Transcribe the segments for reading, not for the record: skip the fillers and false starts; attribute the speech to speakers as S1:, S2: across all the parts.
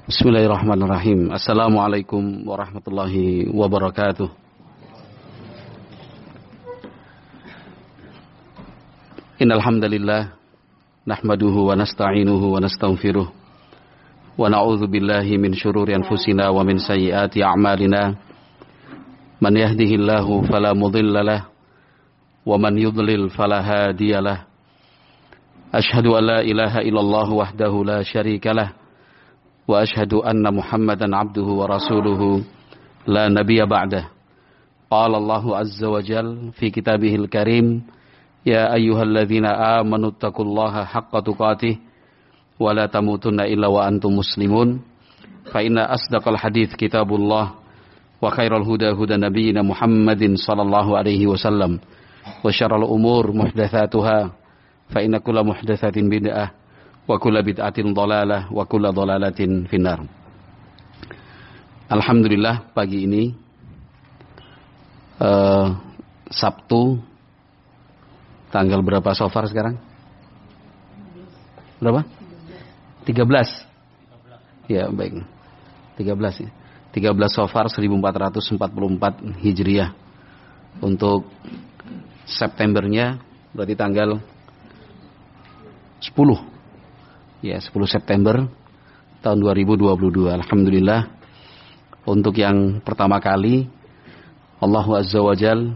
S1: Bismillahirrahmanirrahim. Assalamualaikum warahmatullahi wabarakatuh. Innal hamdalillah nahmaduhu wa nasta'inuhu wa nastaghfiruh wa na'udzu billahi min shururi anfusina wa min sayyiati a'malina. Man yahdihillahu fala mudilla lahu wa man yudlil fala hadiya lahu. Ashhadu an la ilaha illallah wahdahu la syarika lahu wa ashhadu anna Muhammadan abduhu wa rasuluhu la nabiyya ba'dah. Qala Allahu azza wa jalla fi kitabihil karim, ya ayyuhalladzina amanu taqullaha haqqa tuqatih wa la tamutunna illa wa antum muslimun. Fa inna asdaqal hadits kitabullah wa khairal huda huda nabiyyina Muhammadin sallallahu alaihi wasallam wa syarrul umur muhdatsatuha fa inna kulla muhdatsatin bid'ah wa kulla bid'atin dhalalah wa kulla dhalalatin finnar. Alhamdulillah, pagi ini Sabtu tanggal berapa Safar sekarang? Berapa? 13. Ya, baik. 13 ya. 13 Safar 1444 Hijriah. Untuk Septembernya berarti tanggal 10. Ya, 10 September tahun 2022. Alhamdulillah, untuk yang pertama kali Allah Azza wa Jal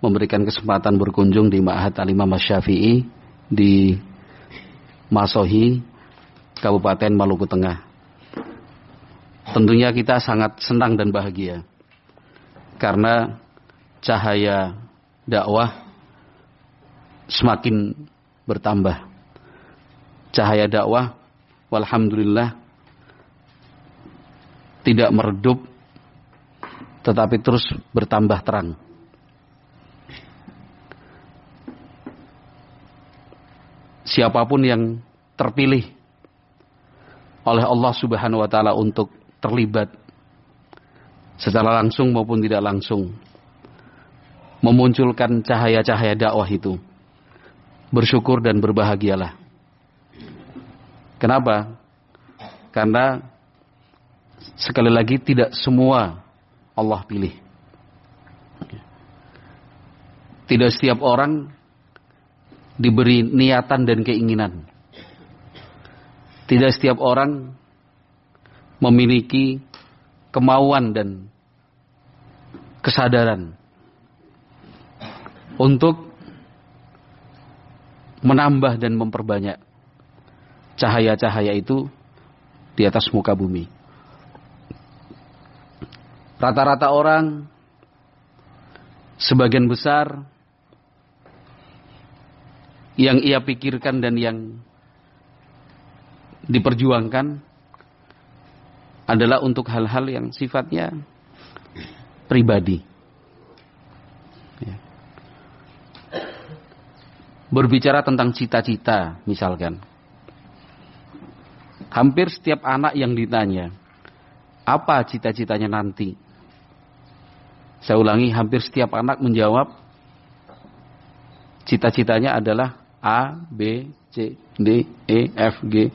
S1: memberikan kesempatan berkunjung di Ma'had Al-Imam Asy-Syafi'i di Masohi, Kabupaten Maluku Tengah. Tentunya kita sangat senang dan bahagia karena cahaya dakwah semakin bertambah. Cahaya dakwah walhamdulillah tidak meredup tetapi terus bertambah terang. Siapapun yang terpilih oleh Allah Subhanahu wa taala untuk terlibat secara langsung maupun tidak langsung memunculkan cahaya-cahaya dakwah itu, bersyukur dan berbahagialah. Kenapa? Karena sekali lagi tidak semua Allah pilih. Tidak setiap orang diberi niatan dan keinginan. Tidak setiap orang memiliki kemauan dan kesadaran untuk menambah dan memperbanyak cahaya-cahaya itu di atas muka bumi. Rata-rata orang, sebagian besar yang ia pikirkan dan yang diperjuangkan adalah untuk hal-hal yang sifatnya pribadi. Berbicara tentang cita-cita misalkan, hampir setiap anak yang ditanya, apa cita-citanya nanti? Saya ulangi, hampir setiap anak menjawab, cita-citanya adalah A, B, C, D, E, F, G.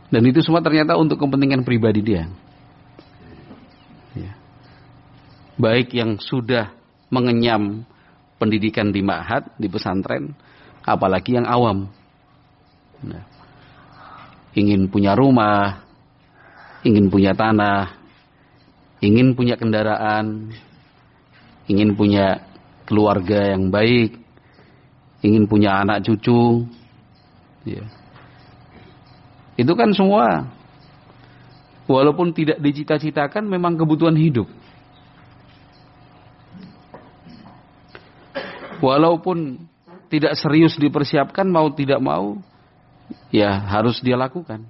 S1: Dan itu semua ternyata untuk kepentingan pribadi dia. Ya. Baik yang sudah mengenyam pendidikan di ma'had, di pesantren, apalagi yang awam. Nah, ingin punya rumah, ingin punya tanah, ingin punya kendaraan, ingin punya keluarga yang baik, ingin punya anak cucu, ya. Itu kan semua walaupun tidak dicita-citakan memang kebutuhan hidup. Walaupun tidak serius dipersiapkan, mau tidak mau ya harus dia lakukan.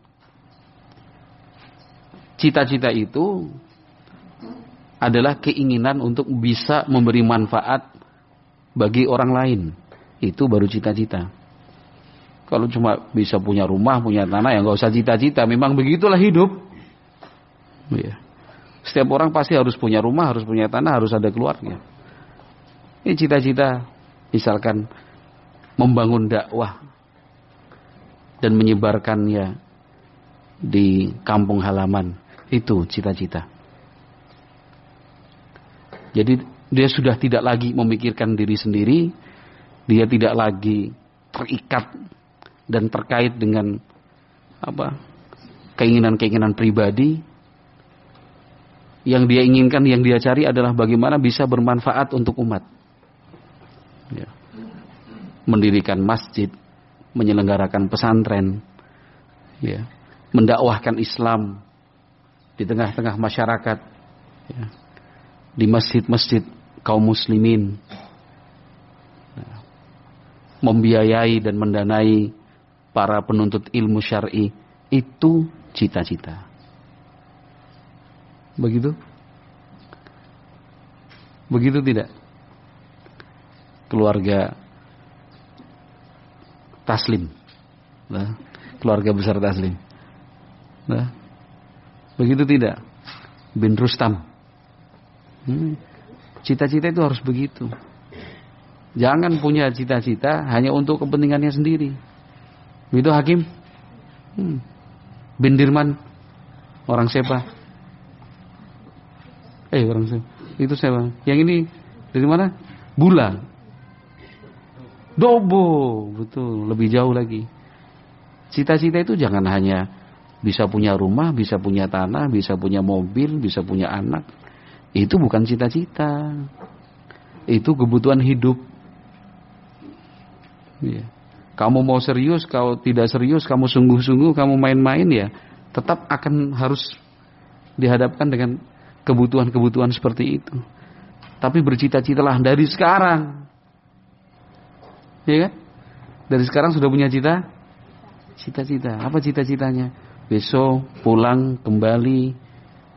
S1: Cita-cita itu adalah keinginan untuk bisa memberi manfaat bagi orang lain. Itu baru cita-cita. Kalau cuma bisa punya rumah, punya tanah, ya nggak usah cita-cita. Memang begitulah hidup. Ya. Setiap orang pasti harus punya rumah, harus punya tanah, harus ada keluarga. Ini cita-cita, misalkan membangun dakwah dan menyebarkannya di kampung halaman. Itu cita-cita. Jadi dia sudah tidak lagi memikirkan diri sendiri, dia tidak lagi terikat dan terkait dengan keinginan-keinginan pribadi. Yang dia inginkan, yang dia cari adalah bagaimana bisa bermanfaat untuk umat. Ya. Mendirikan masjid, menyelenggarakan pesantren, ya. Mendakwahkan Islam di tengah-tengah masyarakat, ya. Di masjid-masjid kaum muslimin, ya. Membiayai dan mendanai para penuntut ilmu syar'i. Itu cita-cita. Begitu? Begitu tidak? Keluarga Taslim, nah, keluarga besar Taslim, nah, begitu tidak? Bin Rustam, cita-cita itu harus begitu. Jangan punya cita-cita hanya untuk kepentingannya sendiri. Begitu Hakim? Bin Dirman, orang siapa? Orang siapa? Itu siapa? Yang ini dari mana? Bula. Dobo, betul, lebih jauh lagi. Cita-cita itu jangan hanya bisa punya rumah, bisa punya tanah, bisa punya mobil, bisa punya anak. Itu bukan cita-cita. Itu kebutuhan hidup. Ya. Kamu mau serius, kalau tidak serius, kamu sungguh-sungguh, kamu main-main, ya tetap akan harus dihadapkan dengan kebutuhan-kebutuhan seperti itu. Tapi bercita-citalah dari sekarang. Ya kan? Dari sekarang sudah punya cita-cita. Apa cita-citanya? Besok pulang kembali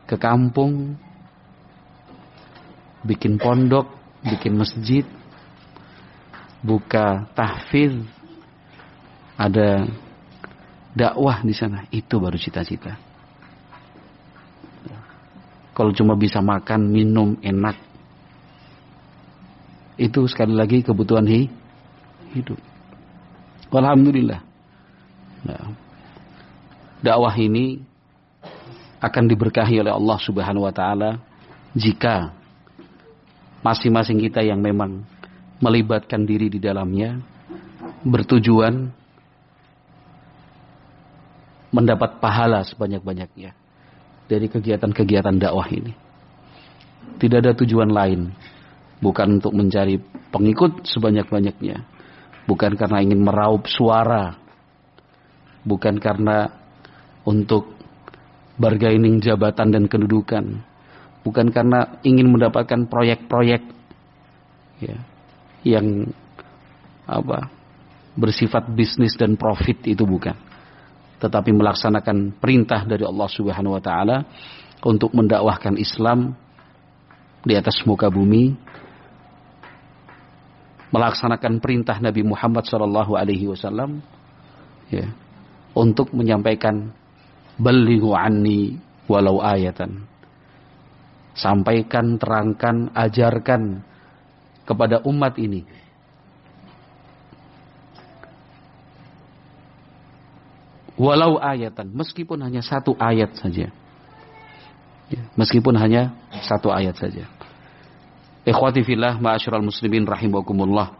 S1: ke kampung, bikin pondok, bikin masjid, buka tahfidz, ada dakwah di sana. Itu baru cita-cita. Kalau cuma bisa makan, minum, enak, itu sekali lagi kebutuhan hidup. Alhamdulillah. Nah, dakwah ini akan diberkahi oleh Allah Subhanahu wa taala jika masing-masing kita yang memang melibatkan diri di dalamnya bertujuan mendapat pahala sebanyak-banyaknya dari kegiatan-kegiatan dakwah ini. Tidak ada tujuan lain, bukan untuk mencari pengikut sebanyak-banyaknya, bukan karena ingin meraup suara, bukan karena untuk bargaining jabatan dan kedudukan, bukan karena ingin mendapatkan proyek-proyek ya, yang bersifat bisnis dan profit, itu bukan. Tetapi melaksanakan perintah dari Allah Subhanahu wa taala untuk mendakwahkan Islam di atas muka bumi, melaksanakan perintah Nabi Muhammad sallallahu alaihi wasallam ya, untuk menyampaikan balighu anni walau ayatan. Sampaikan, terangkan, ajarkan kepada umat ini walau ayatan, meskipun hanya satu ayat saja. Ya, meskipun hanya satu ayat saja. Ikhwati fillah, ma'asyiral muslimin rahimakumullah.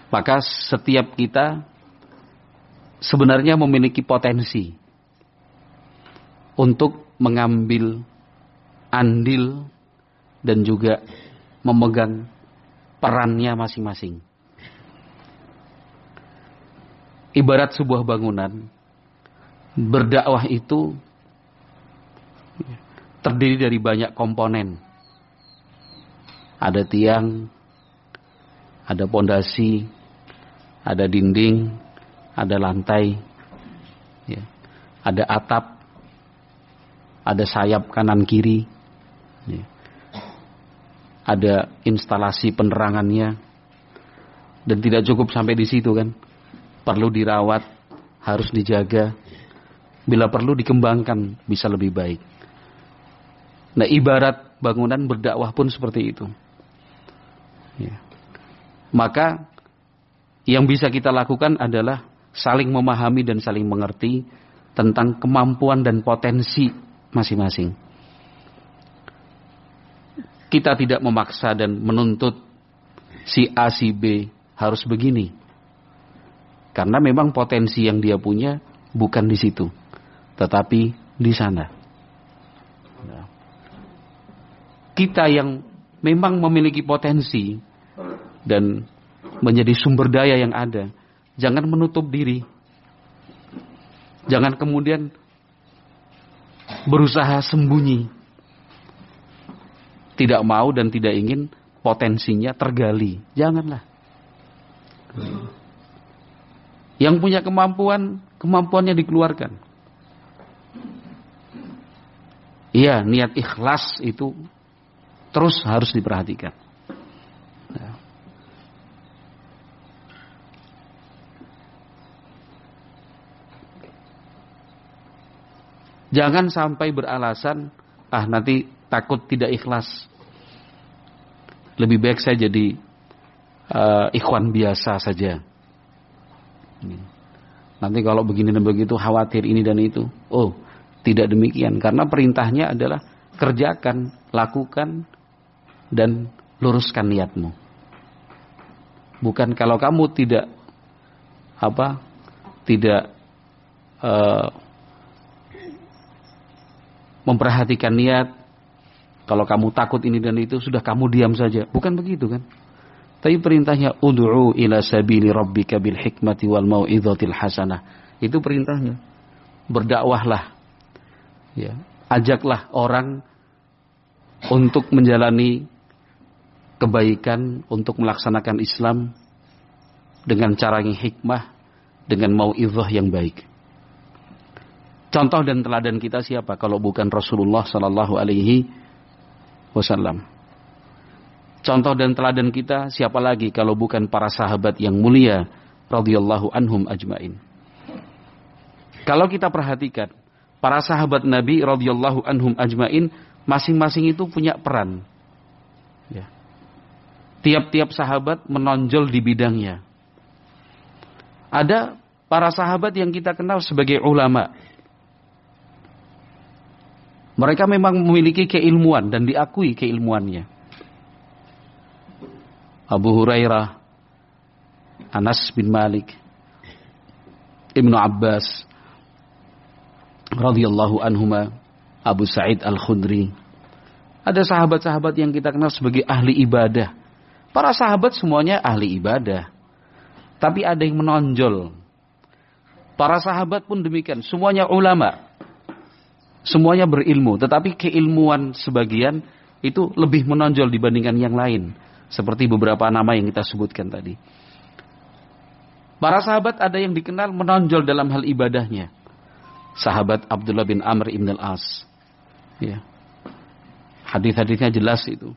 S1: Maka setiap kita sebenarnya memiliki potensi untuk mengambil andil dan juga memegang perannya masing-masing. Ibarat sebuah bangunan, berdakwah itu terdiri dari banyak komponen. Ada tiang, ada pondasi, ada dinding, ada lantai, ya, ada atap, ada sayap kanan kiri, ya, ada instalasi penerangannya, dan tidak cukup sampai di situ kan. Perlu dirawat, harus dijaga, bila perlu dikembangkan bisa lebih baik. Nah, ibarat bangunan berdakwah pun seperti itu. Ya. Maka yang bisa kita lakukan adalah saling memahami dan saling mengerti tentang kemampuan dan potensi masing-masing. Kita tidak memaksa dan menuntut si A, si B harus begini. Karena memang potensi yang dia punya bukan di situ, tetapi di sana. Kita yang memang memiliki potensi dan menjadi sumber daya yang ada, jangan menutup diri. Jangan kemudian berusaha sembunyi. Tidak mau dan tidak ingin potensinya tergali. Janganlah. Yang punya kemampuan, kemampuannya dikeluarkan. Iya, niat ikhlas itu terus harus diperhatikan. Jangan sampai beralasan, nanti takut tidak ikhlas. Lebih baik saya jadi ikhwan biasa saja. Nanti kalau begini dan begitu khawatir ini dan itu. Oh, tidak demikian. Karena perintahnya adalah kerjakan, lakukan, dan luruskan niatmu. Bukan kalau kamu tidak memperhatikan niat, kalau kamu takut ini dan itu, sudah kamu diam saja. Bukan begitu kan? Tapi perintahnya ud'u ila sabili rabbika bil hikmati wal mau'izatil hasanah. Itu perintahnya. Berdakwahlah. Ya, ajaklah orang untuk menjalani kebaikan, untuk melaksanakan Islam dengan cara yang hikmah, dengan mau'izah yang baik. Contoh dan teladan kita siapa kalau bukan Rasulullah sallallahu alaihi wasallam? Contoh dan teladan kita siapa lagi kalau bukan para sahabat yang mulia radhiyallahu anhum ajmain? Kalau kita perhatikan, para sahabat Nabi radhiyallahu anhum ajmain masing-masing itu punya peran. Ya. Tiap-tiap sahabat menonjol di bidangnya. Ada para sahabat yang kita kenal sebagai ulama. Mereka memang memiliki keilmuan dan diakui keilmuannya. Abu Hurairah, Anas bin Malik, Ibnu Abbas radhiyallahu anhuma, Abu Sa'id Al-Khudri. Ada sahabat-sahabat yang kita kenal sebagai ahli ibadah. Para sahabat semuanya ahli ibadah. Tapi ada yang menonjol. Para sahabat pun demikian, semuanya ulama. Semuanya berilmu, tetapi keilmuan sebagian itu lebih menonjol dibandingkan yang lain. Seperti beberapa nama yang kita sebutkan tadi. Para sahabat ada yang dikenal menonjol dalam hal ibadahnya. Sahabat Abdullah bin Amr ibn al-As. Ya. Hadis-hadisnya jelas itu.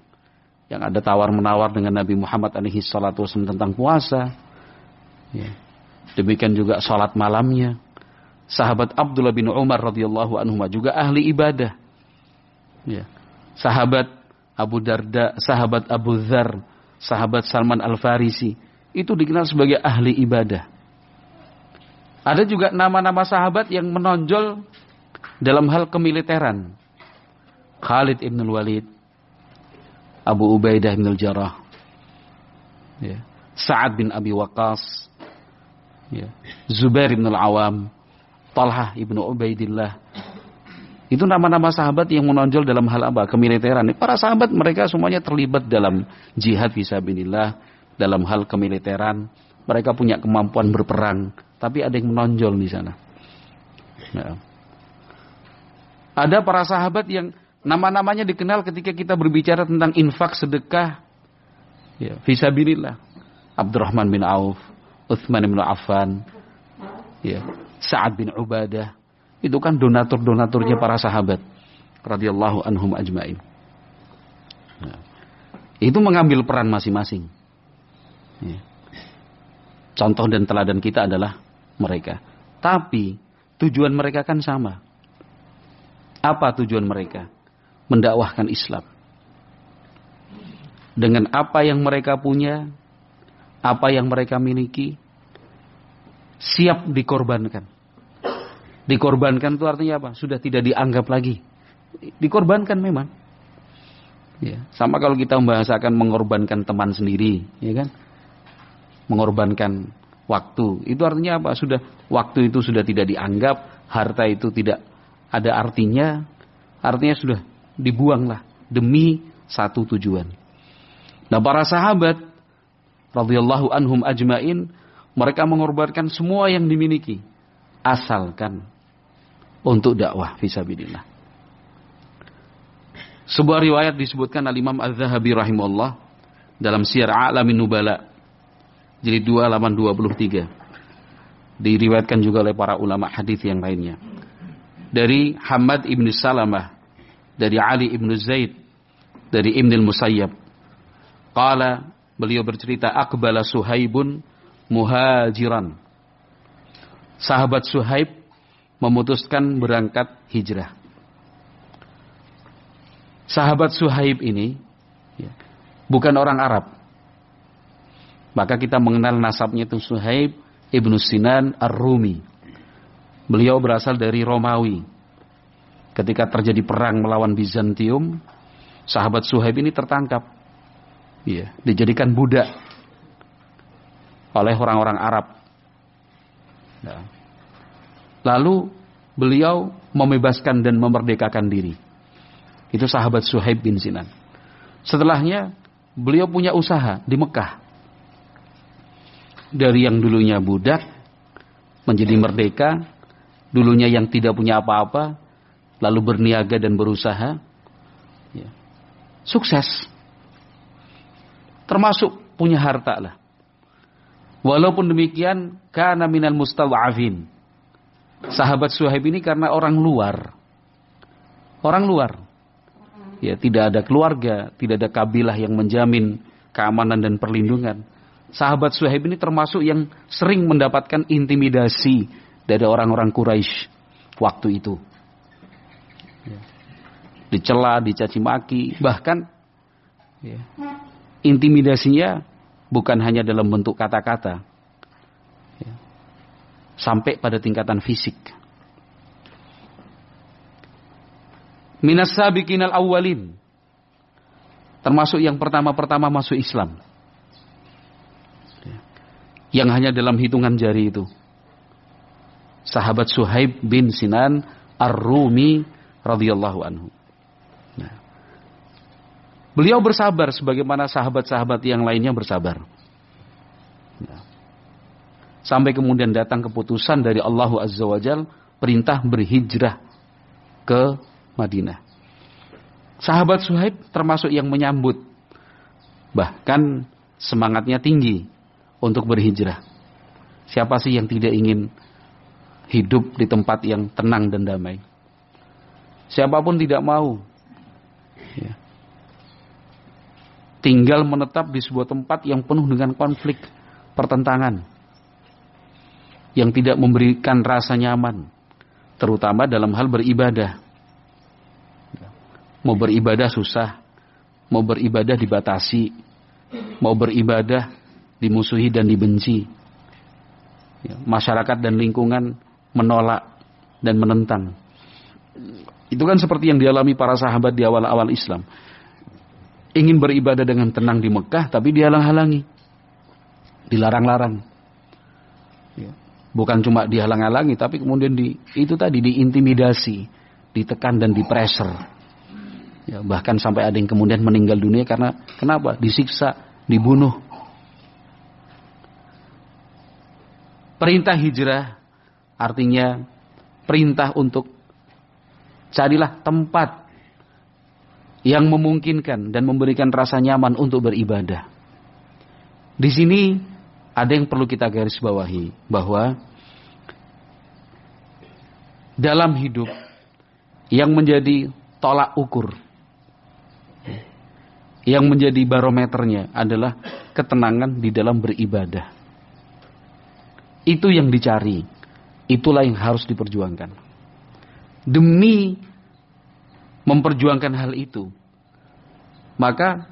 S1: Yang ada tawar-menawar dengan Nabi Muhammad SAW tentang puasa. Ya. Demikian juga sholat malamnya. Sahabat Abdullah bin Umar radhiyallahu anhu juga ahli ibadah. Ya. Sahabat Abu Darda, sahabat Abu Dzar, sahabat Salman Al-Farisi itu dikenal sebagai ahli ibadah. Ada juga nama-nama sahabat yang menonjol dalam hal kemiliteran. Khalid ibn Walid, Abu Ubaidah ibn al-Jarrah, ya. Sa'ad bin Abi Waqqas, ya. Zubair ibn al-Awam, Talhah ibnu Ubaidillah. Itu nama-nama sahabat yang menonjol dalam hal apa? Kemiliteran. Para sahabat mereka semuanya terlibat dalam jihad fisabilillah, dalam hal kemiliteran. Mereka punya kemampuan berperang, tapi ada yang menonjol di sana. Nah. Ada para sahabat yang nama-namanya dikenal ketika kita berbicara tentang infak sedekah, ya, fisabilillah. Abdurrahman bin Auf, Utsman bin Affan, ya. Sa'ad bin Ubadah, itu kan donatur-donaturnya para sahabat radhiyallahu anhum ajmain. Nah, itu mengambil peran masing-masing. Ya. Contoh dan teladan kita adalah mereka. Tapi tujuan mereka kan sama. Apa tujuan mereka? Mendakwahkan Islam. Dengan apa yang mereka punya, apa yang mereka miliki, siap dikorbankan. Dikorbankan itu artinya apa? Sudah tidak dianggap lagi. Dikorbankan memang. Ya, sama kalau kita membahasakan mengorbankan teman sendiri, ya kan? Mengorbankan waktu. Itu artinya apa? Sudah waktu itu sudah tidak dianggap, harta itu tidak ada artinya. Artinya sudah dibuanglah demi satu tujuan. Nah, para sahabat radhiyallahu anhum ajmain, mereka mengorbankan semua yang dimiliki asalkan untuk dakwah fisabilillah. Sebuah riwayat disebutkan al-Imam Az-Zahabi rahimahullah dalam Syiar A'lamin Nubala jilid 2 halaman 23. Diriwayatkan juga oleh para ulama hadis yang lainnya. Dari Hamad ibn Salamah, dari Ali ibn Zaid, dari Ibn al-Musayyab. Qala, beliau bercerita, aqbala Suhaibun muhajiran. Sahabat Suhaib memutuskan berangkat hijrah. Sahabat Suhaib ini bukan orang Arab. Maka kita mengenal nasabnya itu Suhaib ibnu Sinan Ar-Rumi. Beliau berasal dari Romawi. Ketika terjadi perang melawan Bizantium, sahabat Suhaib ini tertangkap. Dijadikan budak oleh orang-orang Arab. Lalu beliau membebaskan dan memerdekakan diri. Itu sahabat Suhaib bin Sinan. Setelahnya beliau punya usaha di Mekah. Dari yang dulunya budak menjadi merdeka, dulunya yang tidak punya apa-apa, lalu berniaga dan berusaha. Sukses. Termasuk punya harta lah. Walaupun demikian, kana minal mustad'afin. Sahabat Suhaib ini karena orang luar. Orang luar. Tidak ada keluarga, tidak ada kabilah yang menjamin keamanan dan perlindungan. Sahabat Suhaib ini termasuk yang sering mendapatkan intimidasi dari orang-orang Quraisy waktu itu. Dicela, dicaci maki, bahkan intimidasinya bukan hanya dalam bentuk kata-kata, sampai pada tingkatan fisik. Minas sabiqinal awwalin, termasuk yang pertama-pertama masuk Islam, yang hanya dalam hitungan jari itu. Sahabat Suhaib bin Sinan Ar-Rumi radhiyallahu anhu. Beliau bersabar sebagaimana sahabat-sahabat yang lainnya bersabar. Sampai kemudian datang keputusan dari Allah Azza wa Jalla, perintah berhijrah ke Madinah. Sahabat Suhaib termasuk yang menyambut. Bahkan semangatnya tinggi untuk berhijrah. Siapa sih yang tidak ingin hidup di tempat yang tenang dan damai? Siapapun tidak mau tinggal menetap di sebuah tempat yang penuh dengan konflik, pertentangan, yang tidak memberikan rasa nyaman, terutama dalam hal beribadah. Mau beribadah susah, mau beribadah dibatasi, mau beribadah dimusuhi dan dibenci. Masyarakat dan lingkungan menolak dan menentang. Itu kan seperti yang dialami para sahabat di awal-awal Islam. Ingin beribadah dengan tenang di Mekah, tapi dihalang-halangi, dilarang-larang. Bukan cuma dihalang-halangi, tapi kemudian diintimidasi, ditekan dan dipressure. Bahkan sampai ada yang kemudian meninggal dunia karena kenapa? Disiksa, dibunuh. Perintah hijrah artinya perintah untuk carilah tempat yang memungkinkan dan memberikan rasa nyaman untuk beribadah. Di sini ada yang perlu kita garis bawahi, bahwa dalam hidup yang menjadi tolak ukur, yang menjadi barometernya adalah ketenangan di dalam beribadah. Itu yang dicari, itulah yang harus diperjuangkan. Demi memperjuangkan hal itu, maka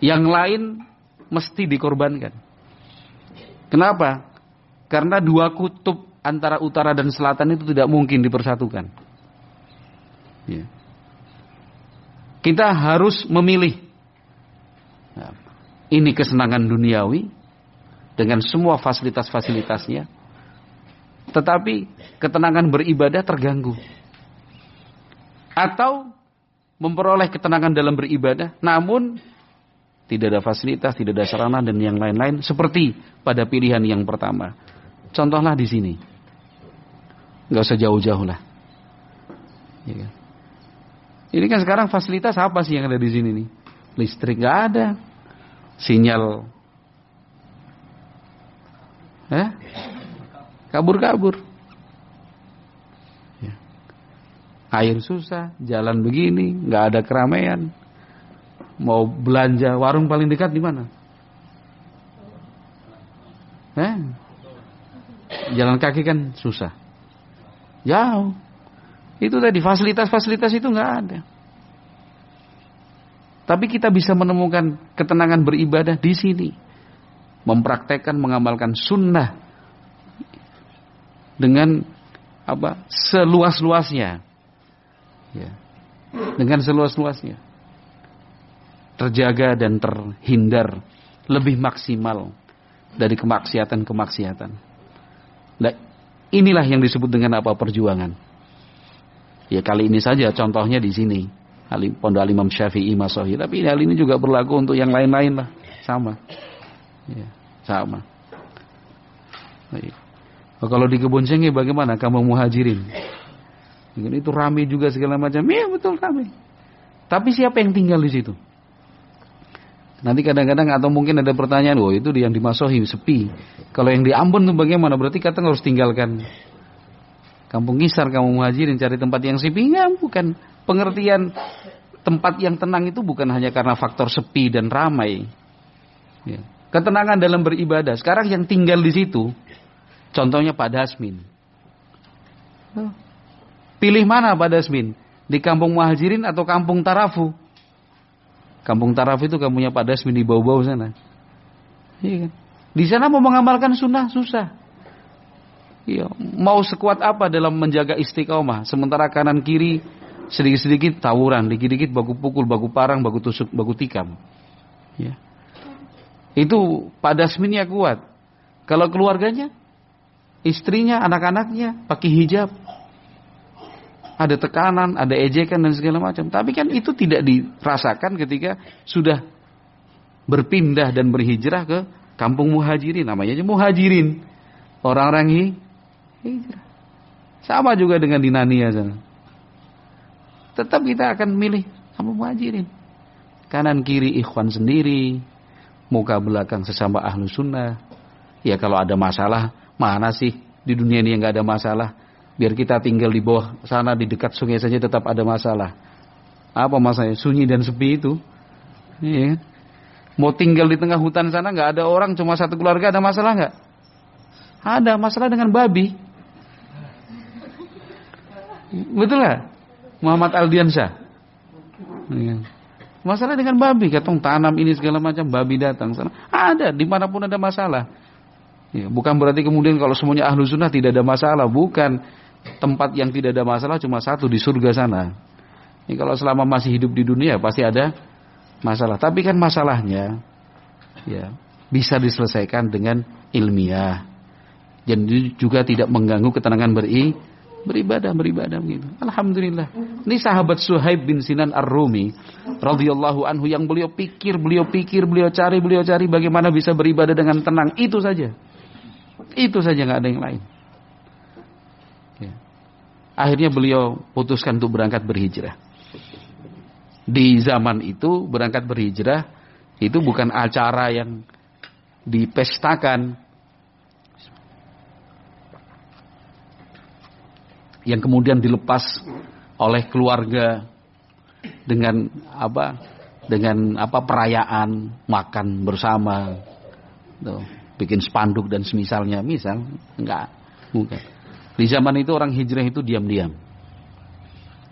S1: yang lain mesti dikorbankan. Kenapa? Karena dua kutub antara utara dan selatan itu tidak mungkin dipersatukan. Ya. Kita harus memilih. Nah, ini kesenangan duniawi dengan semua fasilitas-fasilitasnya. Tetapi ketenangan beribadah terganggu. Atau memperoleh ketenangan dalam beribadah, namun tidak ada fasilitas, tidak ada sarana dan yang lain-lain seperti pada pilihan yang pertama. Contohlah di sini. Enggak usah jauh-jauh lah. Ya. Ini kan sekarang fasilitas apa sih yang ada di sini nih? Listrik enggak ada. Sinyal kabur-kabur. Ya. Air susah, jalan begini, enggak ada keramaian. Mau belanja warung paling dekat di mana? Jalan kaki kan susah. Jauh. Itu tadi fasilitas-fasilitas itu nggak ada. Tapi kita bisa menemukan ketenangan beribadah di sini. Mempraktekkan, mengamalkan sunnah dengan seluas-luasnya. Ya. Dengan seluas-luasnya. Terjaga dan terhindar lebih maksimal dari kemaksiatan-kemaksiatan. Nah, inilah yang disebut dengan perjuangan. Ya kali ini saja contohnya di sini. Pondok Imam Syafi'i Masohi. Tapi hal ini juga berlaku untuk yang lain-lain lah. Sama. Ya, sama. Kalau di Kebun Cengkeh bagaimana? Kampung Muhajirin. Itu ramai juga segala macam. Iya betul ramai. Tapi siapa yang tinggal di situ? Nanti kadang-kadang atau mungkin ada pertanyaan, itu yang di Masohi sepi. Kalau yang di Ambon itu bagaimana? Berarti kita harus tinggalkan Kampung Kisar, Kampung Muhajirin, cari tempat yang sepi. Enggak, bukan. Pengertian tempat yang tenang itu bukan hanya karena faktor sepi dan ramai. Ya. Ketenangan dalam beribadah. Sekarang yang tinggal di situ, contohnya Pak Dasmin. Pilih mana Pak Dasmin? Di Kampung Muhajirin atau Kampung Tarafu? Kampung Tarafu itu kampungnya Pak Dasmin di bawah-bawah sana. Iya kan? Di sana mau mengamalkan sunnah susah. Iya, mau sekuat apa dalam menjaga istiqomah, sementara kanan kiri sedikit-sedikit tawuran, dikit-dikit baku pukul, baku parang, baku tusuk, baku tikam. Ya. Itu Pak Dasminnya kuat. Kalau keluarganya, istrinya, anak-anaknya pakai hijab. Ada tekanan, ada ejekan dan segala macam. Tapi kan itu tidak dirasakan ketika sudah berpindah dan berhijrah ke Kampung Muhajirin. Namanya aja Muhajirin. Orang-orang hijrah. Sama juga dengan di Nania sana. Tetap kita akan milih Kampung Muhajirin. Kanan kiri ikhwan sendiri, muka belakang sesama ahlu sunnah. Ya kalau ada masalah, mana sih di dunia ini yang gak ada masalah? Biar kita tinggal di bawah sana, di dekat sungai saja tetap ada masalah. Apa masalahnya? Sunyi dan sepi itu. Iya. Mau tinggal di tengah hutan sana gak ada orang, cuma satu keluarga, ada masalah gak? Ada masalah dengan babi. Betul gak? Muhammad Aldiansyah. Iya. Masalah dengan babi, katong tanam ini segala macam, babi datang sana. Ada, dimanapun ada masalah. Ya, bukan berarti kemudian kalau semuanya ahlu sunnah tidak ada masalah. Bukan. Tempat yang tidak ada masalah cuma satu, di surga sana. Ini kalau selama masih hidup di dunia pasti ada masalah. Tapi kan masalahnya ya bisa diselesaikan dengan ilmiah. Dan juga tidak mengganggu ketenangan beribadah begitu. Alhamdulillah. Ini sahabat Suhaib bin Sinan Ar-Rumi radhiyallahu anhu yang beliau pikir, beliau cari bagaimana bisa beribadah dengan tenang. Itu saja, nggak ada yang lain. Ya. Akhirnya beliau putuskan untuk berangkat berhijrah. Di zaman itu berangkat berhijrah itu bukan acara yang dipestakan, yang kemudian dilepas oleh keluarga dengan perayaan, makan bersama, tuh, bikin spanduk dan semisalnya, enggak, bukan. Di zaman itu orang hijrah itu diam-diam,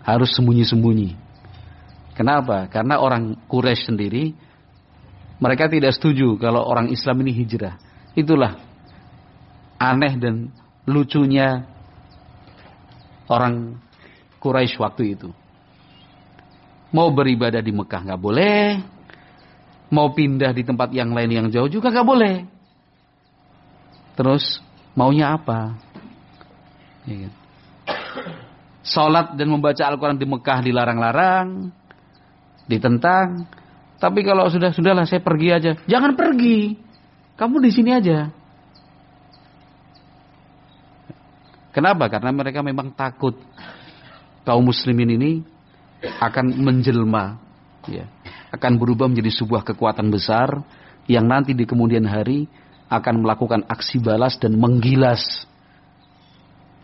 S1: harus sembunyi-sembunyi. Kenapa? Karena orang Quraisy sendiri mereka tidak setuju kalau orang Islam ini hijrah. Itulah aneh dan lucunya orang Quraisy waktu itu. Mau beribadah di Mekah nggak boleh, mau pindah di tempat yang lain yang jauh juga nggak boleh. Terus maunya apa? Ya kan? Salat dan membaca Al-Quran di Mekah dilarang-larang, ditentang. Tapi kalau sudahlah saya pergi aja. Jangan pergi, kamu di sini aja. Kenapa? Karena mereka memang takut kaum muslimin ini akan menjelma, ya, akan berubah menjadi sebuah kekuatan besar yang nanti di kemudian hari akan melakukan aksi balas dan menggilas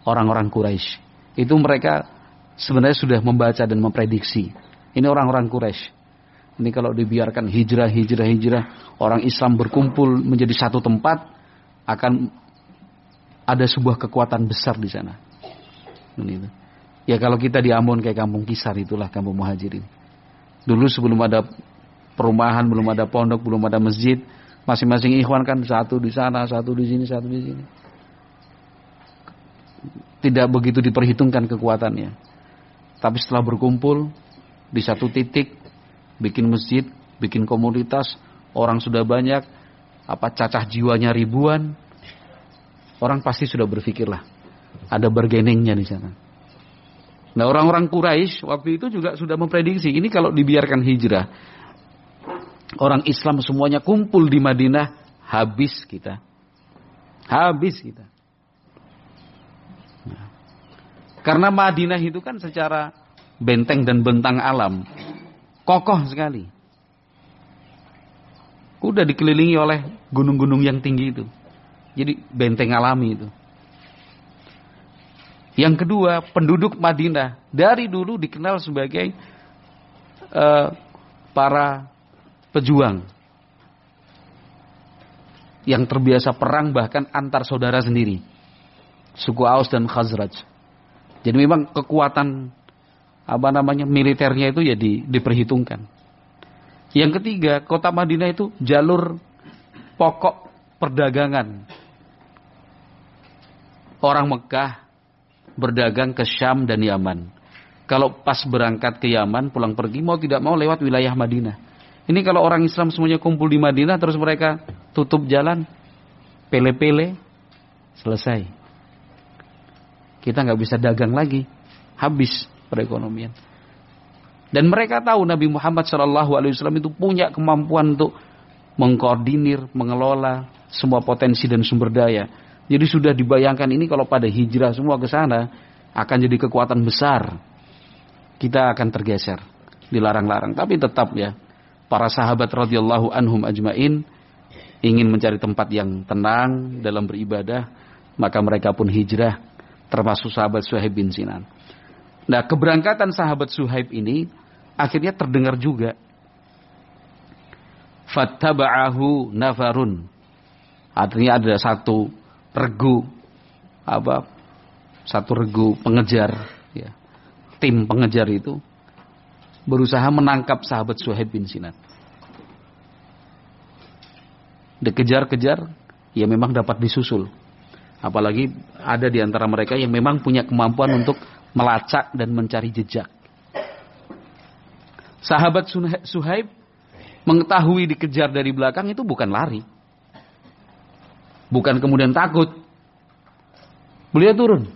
S1: orang-orang Quraisy. Itu mereka sebenarnya sudah membaca dan memprediksi. Ini orang-orang Quraisy. Ini kalau dibiarkan hijrah, orang Islam berkumpul menjadi satu tempat, akan ada sebuah kekuatan besar di sana. Ini. Ya kalau kita di Ambon kayak kampung Kisar, itulah kampung Muhajirin. Dulu sebelum ada perumahan, belum ada pondok, belum ada masjid, masing-masing ikhwan kan satu di sana, satu di sini, satu di sini. Tidak begitu diperhitungkan kekuatannya. Tapi setelah berkumpul di satu titik, bikin masjid, bikin komunitas, orang sudah banyak, cacah jiwanya ribuan, orang pasti sudah berpikirlah, ada bargainingnya di sana. Nah, orang-orang Quraisy waktu itu juga sudah memprediksi, ini kalau dibiarkan hijrah, orang Islam semuanya kumpul di Madinah, habis kita. Habis kita. Nah, karena Madinah itu kan secara benteng dan bentang alam kokoh sekali. Udah dikelilingi oleh gunung-gunung yang tinggi itu. Jadi benteng alami itu. Yang kedua, penduduk Madinah dari dulu dikenal sebagai para pejuang yang terbiasa perang bahkan antar saudara sendiri, suku Aus dan Khazraj. Jadi memang kekuatan militernya itu ya diperhitungkan. Yang ketiga, kota Madinah itu jalur pokok perdagangan. Orang Mekah berdagang ke Syam dan Yaman. Kalau pas berangkat ke Yaman, pulang pergi, mau tidak mau lewat wilayah Madinah. Ini kalau orang Islam semuanya kumpul di Madinah, terus mereka tutup jalan, pele-pele, selesai. Kita nggak bisa dagang lagi, habis perekonomian. Dan mereka tahu Nabi Muhammad SAW itu punya kemampuan untuk mengkoordinir, mengelola semua potensi dan sumber daya. Jadi sudah dibayangkan ini kalau pada hijrah semua ke sana akan jadi kekuatan besar. Kita akan tergeser, dilarang-larang. Tapi tetap ya, para sahabat radhiyallahu anhum ajmain ingin mencari tempat yang tenang dalam beribadah, maka mereka pun hijrah, termasuk sahabat Suhaib bin Sinan. Nah, keberangkatan sahabat Suhaib ini akhirnya terdengar juga. Fattaba'ahu nafarun. Artinya ada satu regu pengejar, ya. Tim pengejar itu berusaha menangkap sahabat Suhaib bin Sinan. Dikejar-kejar, ya memang dapat disusul. Apalagi ada di antara mereka yang memang punya kemampuan untuk melacak dan mencari jejak. Sahabat Suhaib mengetahui dikejar dari belakang itu bukan lari. Bukan kemudian takut. Beliau turun.